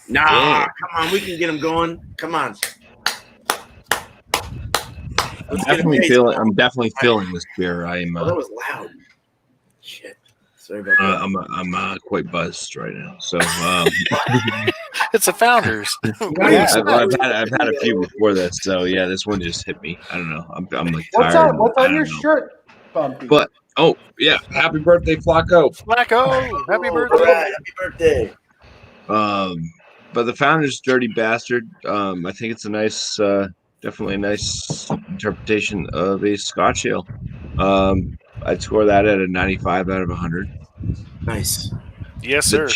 Nah, come on. We can get him going. Come on. I'm definitely feeling this beer. I'm. That was loud. Shit. Sorry about that. I'm quite buzzed right now. So It's a Founders. I've had a few before this. So yeah, this one just hit me. I don't know. I'm like tired. What's on your shirt, Bumpy? But yeah, happy birthday, Flacco. Happy birthday. All right, happy birthday. But the Founder's Dirty Bastard. I think it's a nice, definitely a nice interpretation of a Scotch ale. I'd score that at a 95 out of 100. Nice. Yes, sir.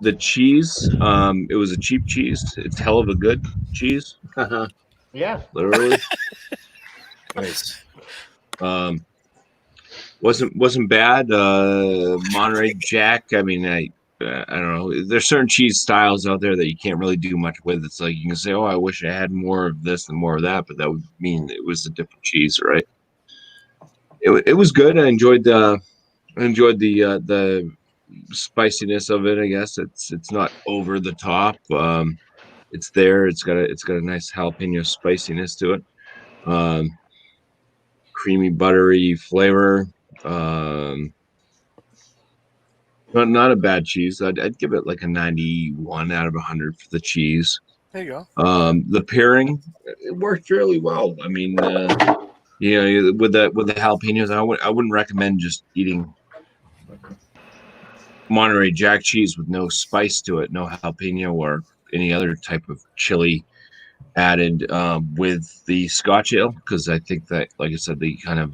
The cheese, it was a cheap cheese. It's hell of a good cheese. Yeah. Literally. Nice. Wasn't bad. Monterey Jack. I mean, I don't know. There's certain cheese styles out there that you can't really do much with. It's like you can say, "Oh, I wish I had more of this and more of that," but that would mean it was a different cheese, right? It was good. I enjoyed the spiciness of it. I guess it's not over the top. It's there. It's got a nice jalapeno spiciness to it. Creamy, buttery flavor. Not a bad cheese. I'd give it like a 91 out of 100 for the cheese. There you go. The pairing, it worked fairly well. I mean, with the jalapenos, I wouldn't recommend just eating Monterey Jack cheese with no spice to it, no jalapeno or any other type of chili added with the Scotch ale, because I think that, like I said, the kind of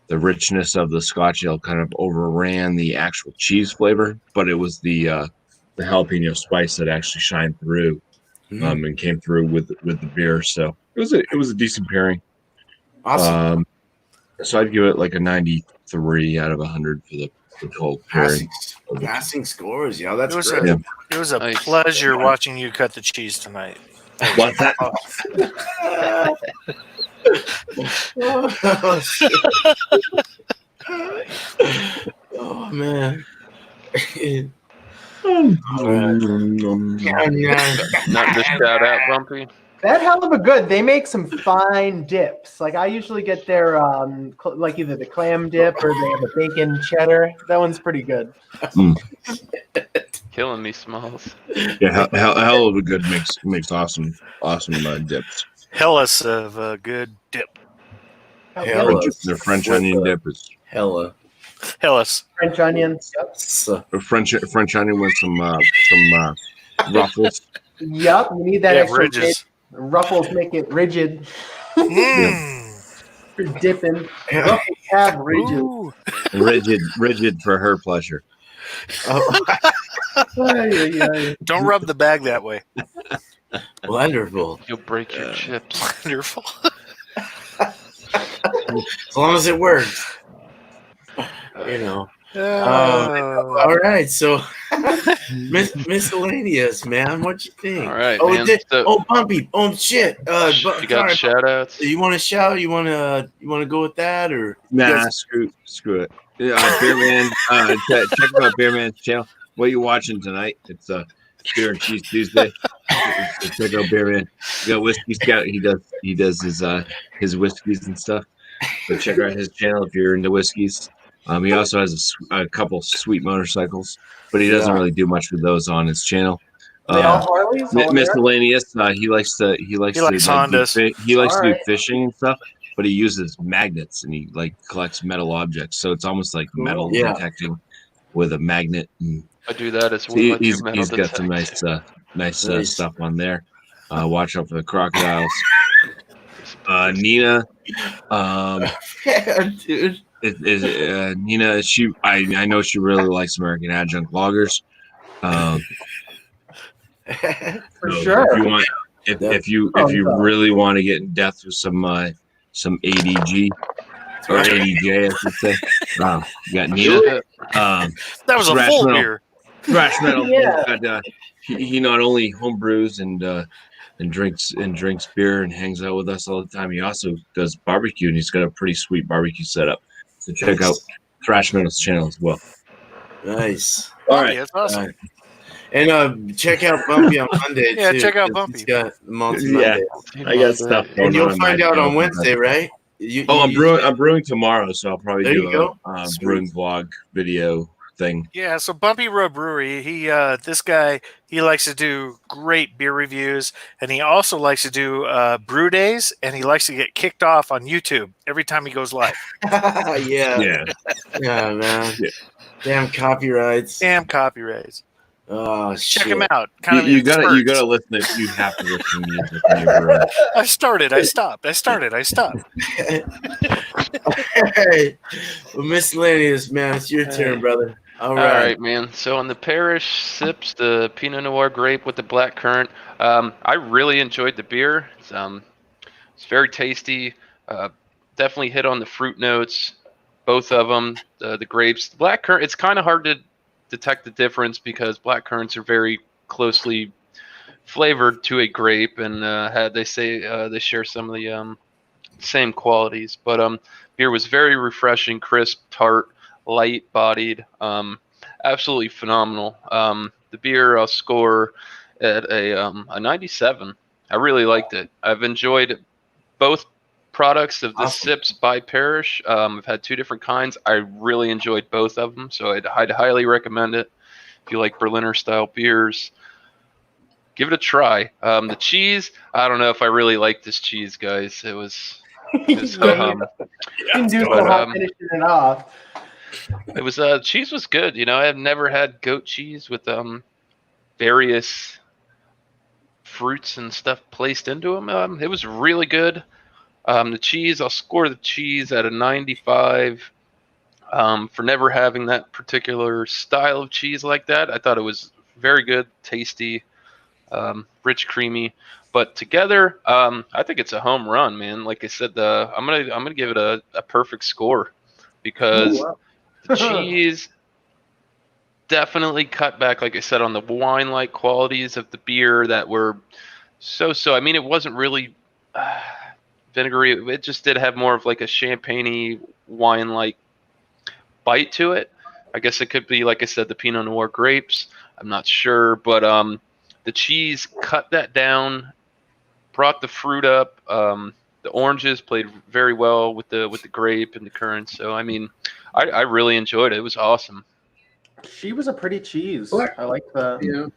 the richness of the Scotch ale kind of overran the actual cheese flavor, but it was the jalapeno spice that actually shined through and came through with the beer. So it was a decent pairing. Awesome. So I'd give it like a 93 out of 100 for the whole pairing. Passing scores, yeah, that's It great. was a pleasure watching you cut the cheese tonight. What's that? Oh, shit. Oh man. Not just shout out, Bumpy. That hell of a good. They make some fine dips. Like I usually get their like either the clam dip or they have a bacon cheddar. That one's pretty good. Killing me, Smalls. Yeah, hell of a good makes awesome dips. Hellas of a good dip. Hella. The French onion dip is Hella. Hellas. French onions. Yep. a French onion with some ruffles. Yep. You need that extra ridges. dip. Ruffles make it rigid. For dipping. Yeah. Ruffles have rigid. Ooh. rigid for her pleasure. Oh, Don't rub the bag that way. wonderful. You'll break your chips. Wonderful. As long as it works. You know. All right, so miscellaneous, man. What you think? All right, Oh, man. Bumpy. Oh shit. You got Sorry, shout outs? you want to shout? You want to go with that or? Nah, screw it. Beer Man, check out Beer Man's channel. What are you watching tonight? It's Beer and Cheese Tuesday. So check out Bear Man. You got Whisky Scout. He does his whiskeys and stuff. So check out his channel if you're into whiskeys. He also has a couple sweet motorcycles, but he doesn't really do much with those on his channel. Are they all Harleys? Miscellaneous. He likes to Hondas. he likes to do fishing and stuff, but he uses magnets and he like collects metal objects. So it's almost like metal detecting with a magnet. And I do that as well. he's got some nice stuff on there. Watch out for the crocodiles. Nina, Dude. Nina. I know she really likes American Adjunct Lagers. For So sure. if you really want to get in depth with some ADG or ADJ, I should say. You got Nina. That was a Thrash full Metal. beer. Thrash Metal. Yeah. He not only home brews and drinks beer and hangs out with us all the time. He also does barbecue and he's got a pretty sweet barbecue setup. So check out Thrash Metal's channel as well. Nice. All right. That's awesome. All right. And check out Bumpy on Monday. Yeah, too, check out 'cause Bumpy. He's got the multi Yeah. Monday. I got stuff going And you'll on find my out on channel. Wednesday, right? I'm brewing tomorrow, so I'll probably There do you go. a brewing vlog video thing. Yeah, so Bumpy Brewery, this guy, he likes to do great beer reviews, and he also likes to do brew days, and he likes to get kicked off on YouTube every time he goes live. Yeah, man. Yeah. Damn copyrights. Damn copyrights. Oh shit. Check him out. You gotta listen. You have to listen to music when you're brewing. I started. I stopped. I started. I stopped. Hey, well, miscellaneous, man. It's your turn, brother. All right, man. So on the Parish sips, the Pinot Noir grape with the black currant. I really enjoyed the beer. It's very tasty. Definitely hit on the fruit notes, both of them. The grapes, the black currant. It's kind of hard to detect the difference because black currants are very closely flavored to a grape, and they share some of the same qualities. But beer was very refreshing, crisp, tart, light-bodied, absolutely phenomenal. The beer I'll score at a 97. I really liked it. I've enjoyed both products of the sips by Parish. I've had two different kinds. I really enjoyed both of them, so I'd highly recommend it. If you like Berliner style beers, give it a try. The cheese, I don't know if I really like this cheese, guys. It was finishing it off. It was cheese was good. I've never had goat cheese with various fruits and stuff placed into them. It was really good. The cheese, I'll score the cheese at a 95 for never having that particular style of cheese like that. I thought it was very good, tasty, rich, creamy. But together, I think it's a home run, man. Like I said, I'm gonna give it a perfect score because the cheese definitely cut back, like I said, on the wine-like qualities of the beer that were so. I mean, it wasn't really vinegary. It just did have more of like a champagne-y wine-like bite to it. I guess it could be, like I said, the Pinot Noir grapes. I'm not sure, but the cheese cut that down, brought the fruit up. The oranges played very well with the grape and the currants. So I mean, I really enjoyed it. It was awesome. She was a pretty cheese. Black. I like the. Yeah.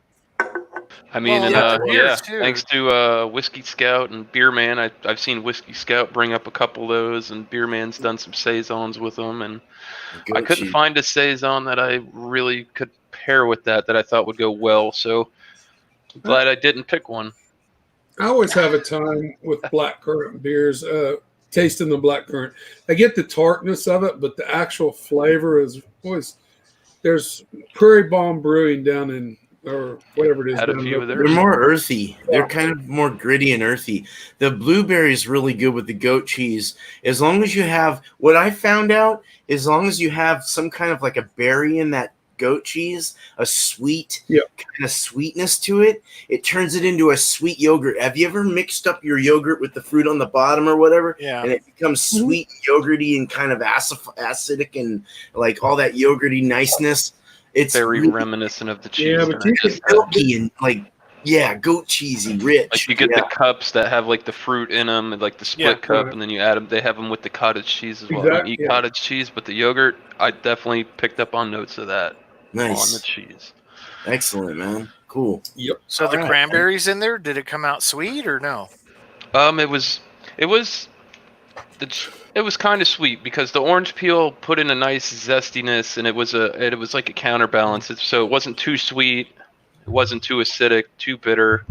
I mean, beers, too. thanks to Whisky Scout and Beer Man. I've seen Whisky Scout bring up a couple of those, and Beer Man's done some saisons with them, and I couldn't find a saison that I really could pair with that I thought would go well. So I'm glad I didn't pick one. I always have a time with black currant beers, tasting the black currant. I get the tartness of it, but the actual flavor is always. There's Prairie Bomb Brewing down in or whatever it is. Had a down few of there. They're theirs. more earthy. They're Yeah. kind of more gritty and earthy. The blueberry is really good with the goat cheese. As long as you have, what I found out, as long as you have some kind of like a berry in that goat cheese, a sweet kind of sweetness to it, it turns it into a sweet yogurt. Have you ever mixed up your yogurt with the fruit on the bottom or whatever? Yeah. And it becomes sweet, yogurty, and kind of acidic and like all that yogurty niceness. It's Very really reminiscent of the cheese. Yeah, but and you it just, silky and like goat cheesy, rich. like you get the cups that have like the fruit in them, and like the split cup, Right. and then you add them. They have them with the cottage cheese as well. I don't Exactly, eat yeah. cottage cheese, but the yogurt, I definitely picked up on notes of that on the Nice, cheese. excellent, man. Cool. Yep. So the Alright. cranberries in there, did it come out sweet or no? It was kind of sweet because the orange peel put in a nice zestiness, and it was like a counterbalance. So it wasn't too sweet, it wasn't too acidic, too bitter.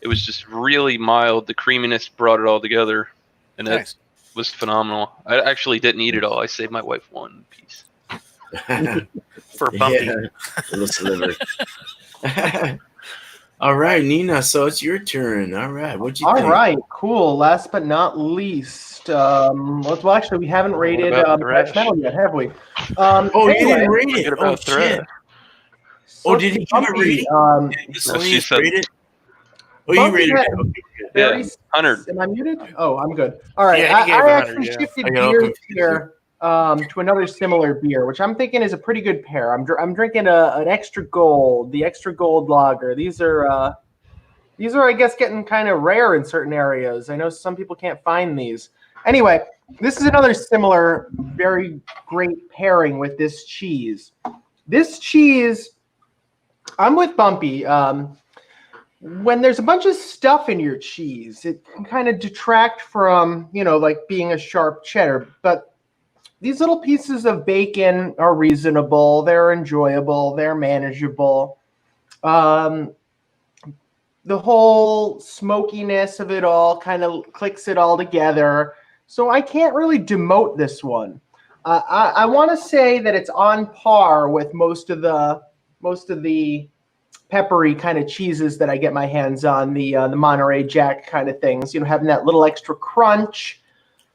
It was just really mild. The creaminess brought it all together, and Nice. it was phenomenal. I actually didn't eat it all. I saved my wife one piece. For Bumpy. Yeah, little sliver. All right, Nina. So it's your turn. All right, what'd you All think? right, cool. Last but not least, well, actually, we haven't rated about Thrash? Thrash Metal yet, have we? Oh, you anyway, didn't rate it. Forget Oh about Thrash. shit. Oh, did he give it a Bumpy, rating? Did she Miscellaneous said- rate it? Oh, you Bumpy rated had- it. Okay, good. Yeah, very- 100. Am I muted? Oh, I'm good. All right, Yeah, he gave I 100, actually yeah. shifted I got all gears confused. here to another similar beer, which I'm thinking is a pretty good pair. I'm drinking an extra gold, the extra gold lager. These are, I guess, getting kind of rare in certain areas. I know some people can't find these. Anyway, this is another similar, very great pairing with this cheese. This cheese, I'm with Bumpy. When there's a bunch of stuff in your cheese, it can kind of detract from, like being a sharp cheddar. But these little pieces of bacon are reasonable. They're enjoyable. They're manageable. The whole smokiness of it all kind of clicks it all together. So I can't really demote this one. I want to say that it's on par with most of the peppery kind of cheeses that I get my hands on, the Monterey Jack kind of things. Having that little extra crunch.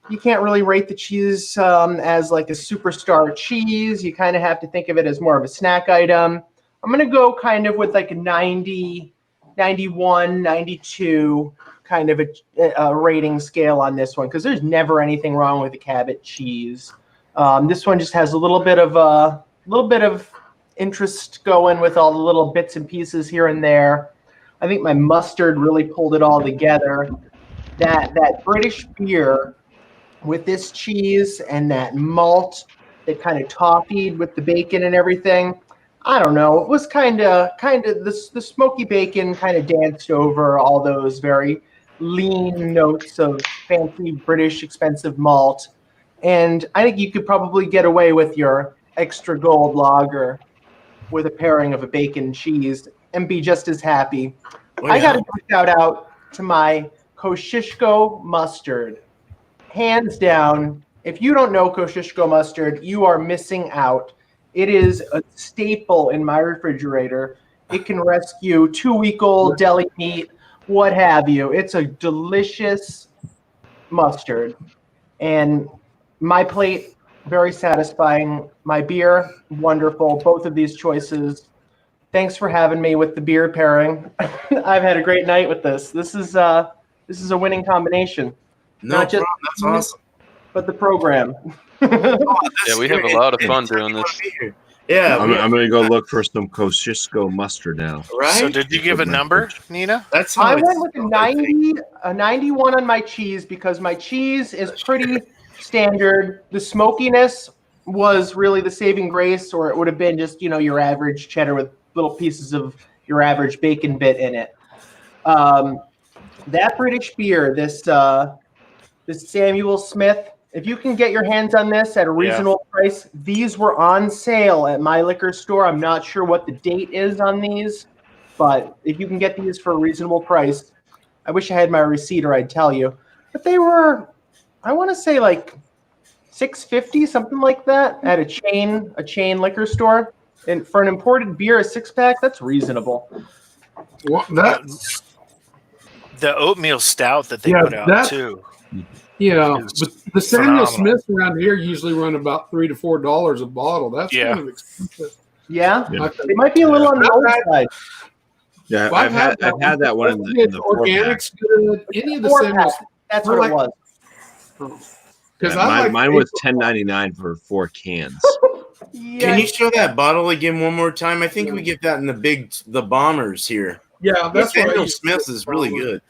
You can't really rate the cheese as like a superstar cheese. You kind of have to think of it as more of a snack item. I'm going to go kind of with like a 90, 91, 92 kind of a rating scale on this one, because there's never anything wrong with the Cabot cheese. This one just has a little bit of interest going with all the little bits and pieces here and there. I think my mustard really pulled it all together. That British beer with this cheese and that malt that kind of toffeed with the bacon and everything. I don't know. It was kind of the smoky bacon kind of danced over all those very lean notes of fancy British expensive malt. And I think you could probably get away with your extra gold lager with a pairing of a bacon cheese and be just as happy. Oh, I yeah. got to shout out to my Kosciuszko mustard. Hands down, if you don't know Kosciuszko mustard, you are missing out. It is a staple in my refrigerator. It can rescue 2-week-old deli meat, what have you. It's a delicious mustard. And my plate, very satisfying. My beer, wonderful. Both of these choices. Thanks for having me with the beer pairing. I've had a great night with this. This is a winning combination. No Not just problem. That's awesome. but the program. Yeah, we have a lot of fun doing this. Yeah, I'm going to go look for some Kosciuszko mustard now. right. So did you give a number, Nina? That's how I it's went with a supposed to be. 90, a 91 on my cheese because my cheese is pretty standard. The smokiness was really the saving grace, or it would have been just, your average cheddar with little pieces of your average bacon bit in it. That British beer, this Samuel Smith, if you can get your hands on this at a reasonable price, these were on sale at my liquor store. I'm not sure what the date is on these, but if you can get these for a reasonable price, I wish I had my receipt or I'd tell you. But they were, I want to say like $6.50, something like that, at a chain liquor store. And for an imported beer, a 6-pack, that's reasonable. Well, that The oatmeal stout that they Yeah, put out that- too. yeah, It's but the Samuel phenomenal. Smiths around here usually run about $3 to $4 a bottle. That's Yeah. kind of expensive. Yeah, Yeah. they might be a little on the old side. Yeah, Well, I've had that one in the 4-pack. organics good. Any of the 4-pack, Samuel that's what it was. because Mine was $10.99 for 4 cans. Yeah, Can you show that bottle again one more time? I think we get that in the bombers here. Yeah, that's what I Samuel used to Smith's get is really from. good.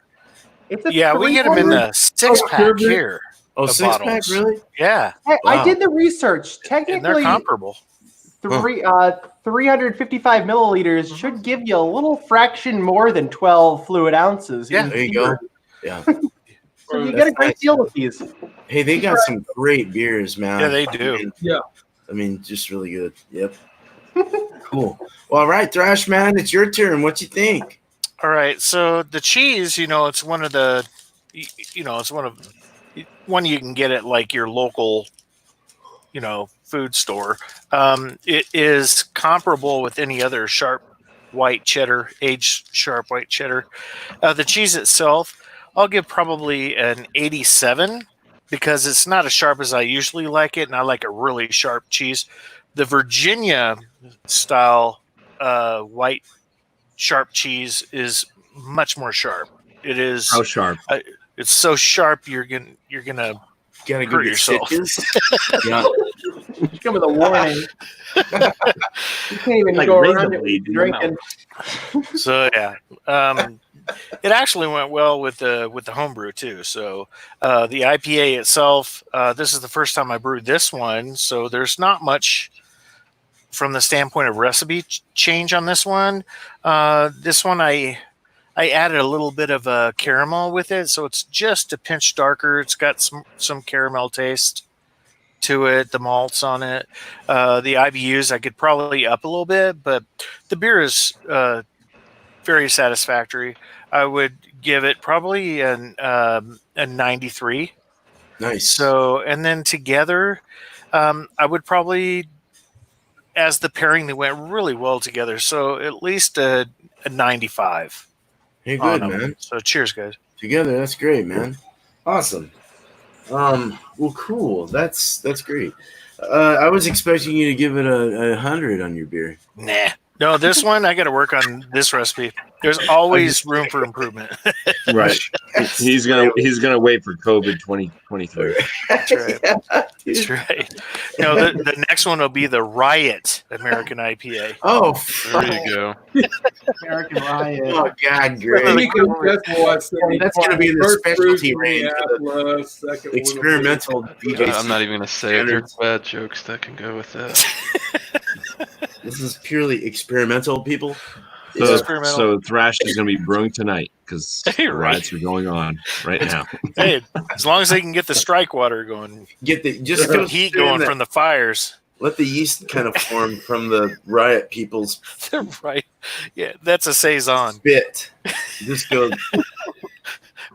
it's a Yeah, we get them in 300. the 6-pack sure. here. Oh, The 6-pack, bottles. really? Yeah, I Wow. did the research. and they're Technically, comparable. 355 milliliters should give you a little fraction more than 12 fluid ounces. Yeah. in There you go. theory. Yeah. So you That's get a great nice. deal with these. Hey, they got some great beers, man. Yeah, they do. I mean, just really good. Yep. Cool. Well, all right, Thrash, man, it's your turn. What you think? All right, so the cheese, it's one of the, it's one you can get at like your local, food store. It is comparable with any other sharp white cheddar, aged sharp white cheddar. The cheese itself, I'll give probably an 87 because it's not as sharp as I usually like it, and I like a really sharp cheese. The Virginia style white sharp cheese is much more sharp. It is. How sharp? It's so sharp you're gonna Gotta hurt go get yourself. stitches. Yeah. Come with a warning. You can't even Like go razor around it blade in your drinking. So yeah, it actually went well with the homebrew too. So the IPA itself, this is the first time I brewed this one, so there's not much from the standpoint of recipe change on this one. This one I added a little bit of a caramel with it, so it's just a pinch darker. It's got some caramel taste to it, the malts on it. The IBUs I could probably up a little bit, but the beer is very satisfactory. I would give it probably a 93. Nice. So, and then together, I would probably, as the pairing, they went really well together. So at least a 95. Hey, on good, them. man. So cheers, guys. Together, that's great, man. Awesome. Well, cool. That's great. I was expecting you to give it a 100 on your beer. Nah. No, this one I got to work on this recipe. There's always room for improvement. Right. He's gonna wait for COVID 2023. That's right. That's right. No, the next one will be the Riot American IPA. Oh, There you go. American Riot. Oh, God, You great. can guess what? That's going to be the First specialty brew, range. Minneapolis, second one, Experimental BJ. I'm not even gonna say it. There's bad jokes that can go with that. This is purely experimental, people. It's experimental. So Thrash is going to be brewing tonight because Hey, the right. riots are going on right now. Hey, as long as they can get the strike water going, Get the just the heat going from the fires. let the yeast kind of form from the riot people's Right. Yeah, that's a saison. spit. Just go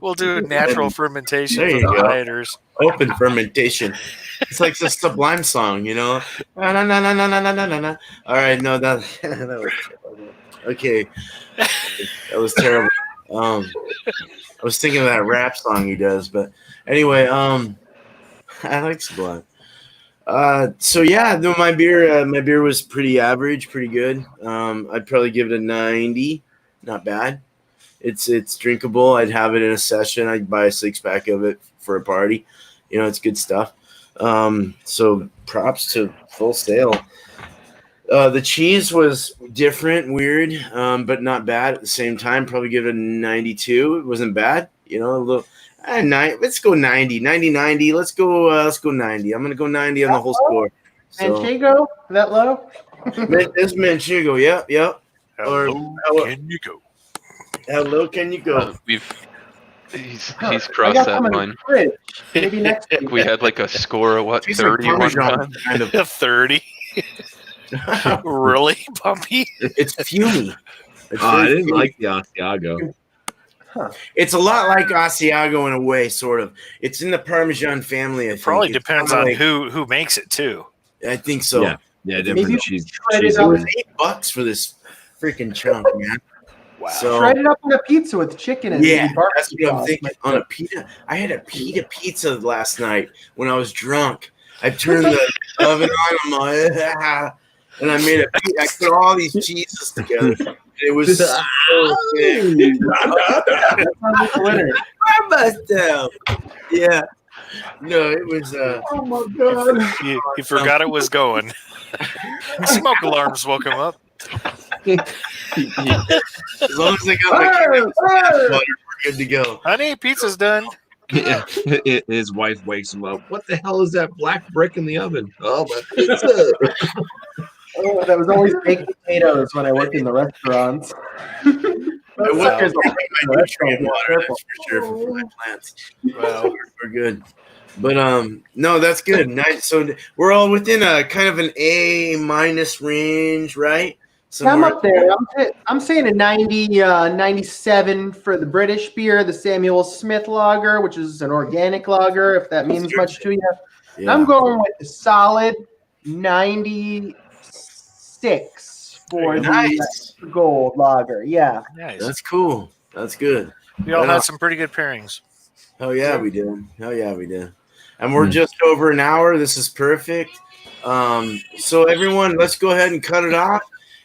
We'll do a natural fermentation There for you the go. rioters. open fermentation. It's like the Sublime song, you know. Na, na, na, na, na, na, na, na, na. All right, no, that was okay. That was terrible. I was thinking of that rap song he does, but anyway, I like Sublime. So yeah, no, my beer was pretty average, pretty good. I'd probably give it a 90. Not bad. It's drinkable. I'd have it in a session. I'd buy a 6-pack of it for a party. You know, it's good stuff. So props to Full Sail. The cheese was different, weird, but not bad at the same time. Probably give it a 92. It wasn't bad. You know, a little. Let's go 90. 90. Let's go 90. I'm gonna go 90 on the whole score. So, Manchego? That low? this Manchego, yep. Or Hello, can you go? how low can you go? He's I crossed got that some in the line. fridge. Maybe next week. We had like a score of what, These are 30 one Parmesan time. kind of. 30. Really, Bumpy? It's fumy. It's I very didn't fumy. like the Asiago. It's a lot like Asiago in a way, sort of. It's in the Parmesan family. I think Probably It's depends kinda on like- who makes it too. I think so. Yeah. Yeah, Maybe definitely you cheese. shred it cheese up. It it was is. $8 for this freaking chunk, man. Wow. So Shred it up on a pizza with chicken and yeah, maybe barbecue that's what I'm sauce. thinking. On a pita, I had a pita pizza last night when I was drunk. I turned the oven on. I'm like, and I made a pita. I put all these cheeses together. It was so good. Winner. I must have. Yeah. No, it was. Oh my god! He forgot it was going. Smoke alarms woke him up. As long as I got my camera, butter, we're good to go. Honey, pizza's done. Yeah. His wife wakes him up. What the hell is that black brick in the oven? Oh, my pizza. Oh, that was always baked potatoes when I worked in the restaurants. I Wow. was drinking my nutrient water, that's for sure, for my plants. Wow. We're good. But no, that's good. Nice. So we're all within a kind of an A minus range, right? Yeah, I'm up there. I'm saying a 90, 97 for the British beer, the Samuel Smith lager, which is an organic lager, if that means much to you. Yeah. I'm going with a solid 96 for Nice. the gold lager. Yeah. Nice. That's cool. That's good. We all Right had on. some pretty good pairings. Hell yeah, we did. Hell yeah, we did. And we're just over an hour. This is perfect. So everyone, let's go ahead and cut it off.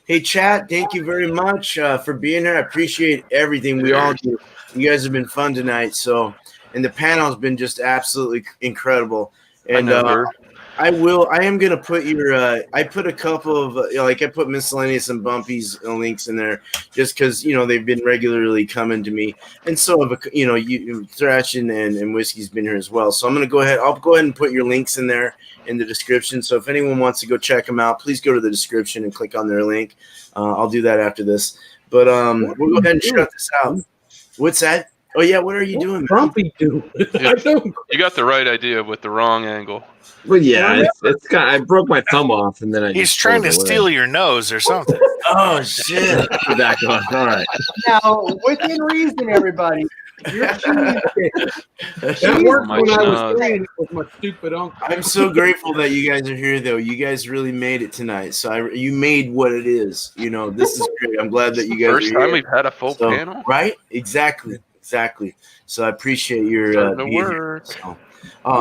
Hey, chat, thank you very much for being here. I appreciate everything we all do. You guys have been fun tonight. So, and the panel's been just absolutely incredible. And I am gonna put your. I put a couple of like I put Miscellaneous and Bumpy's links in there just because they've been regularly coming to me, and so have you Thrash and Whiskey's been here as well. So I'm gonna go ahead. I'll go ahead and put your links in there in the description. So if anyone wants to go check them out, please go to the description and click on their link. I'll do that after this. But we'll go ahead and shut this out. What's that? Oh yeah, what are you doing, man? Bumpy do? I don't. You got the right idea with the wrong angle. But yeah, it's kind. I broke my thumb off, and then I. He's just trying to pulled it steal your nose or something. Oh shit! away. Back on. All right. Now, within reason, everybody. Your cheese That worked my when I was nose. playing with my stupid uncle. I'm so grateful that you guys are here, though. You guys really made it tonight. So you made what it is. This is great. I'm glad that you guys First are time here. we've had a full panel. Right? Exactly. So I appreciate your Starting to being here. work. So,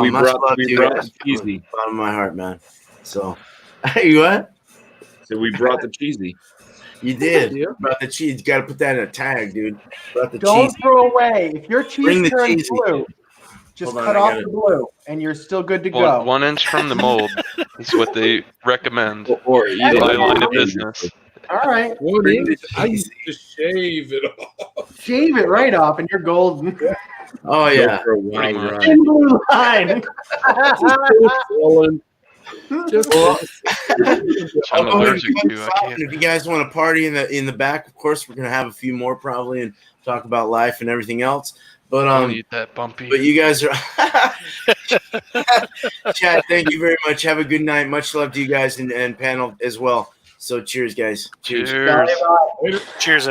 we much brought love to you the guys. cheesy. Bottom of my heart, man. So, you what? So we brought the cheesy. You did. Yeah. Brought the cheese. You got to put that in a tag, dude. Brought the don't cheese. throw away. If your Bring cheese the turns cheese. blue, just Hold on, cut I off gotta- the blue, and you're still good to go. 1 inch from the mold is what they recommend. Or eat That's it. My Yeah. line of business. All right, What Bring is? the I used to shave it off. shave it right off, and you're golden. Oh, yeah. Go for a wild much. ride. Thin blue line. Just Well, I'm I'll go ahead and allergic cut to. this I off, can't. and if you guys want to party in the back, of course, we're gonna have a few more probably and talk about life and everything else. But Don't eat that Bumpy. but you guys are chat. Thank you very much. Have a good night. Much love to you guys and panel as well. So cheers, guys. Cheers. Bye-bye. Cheers.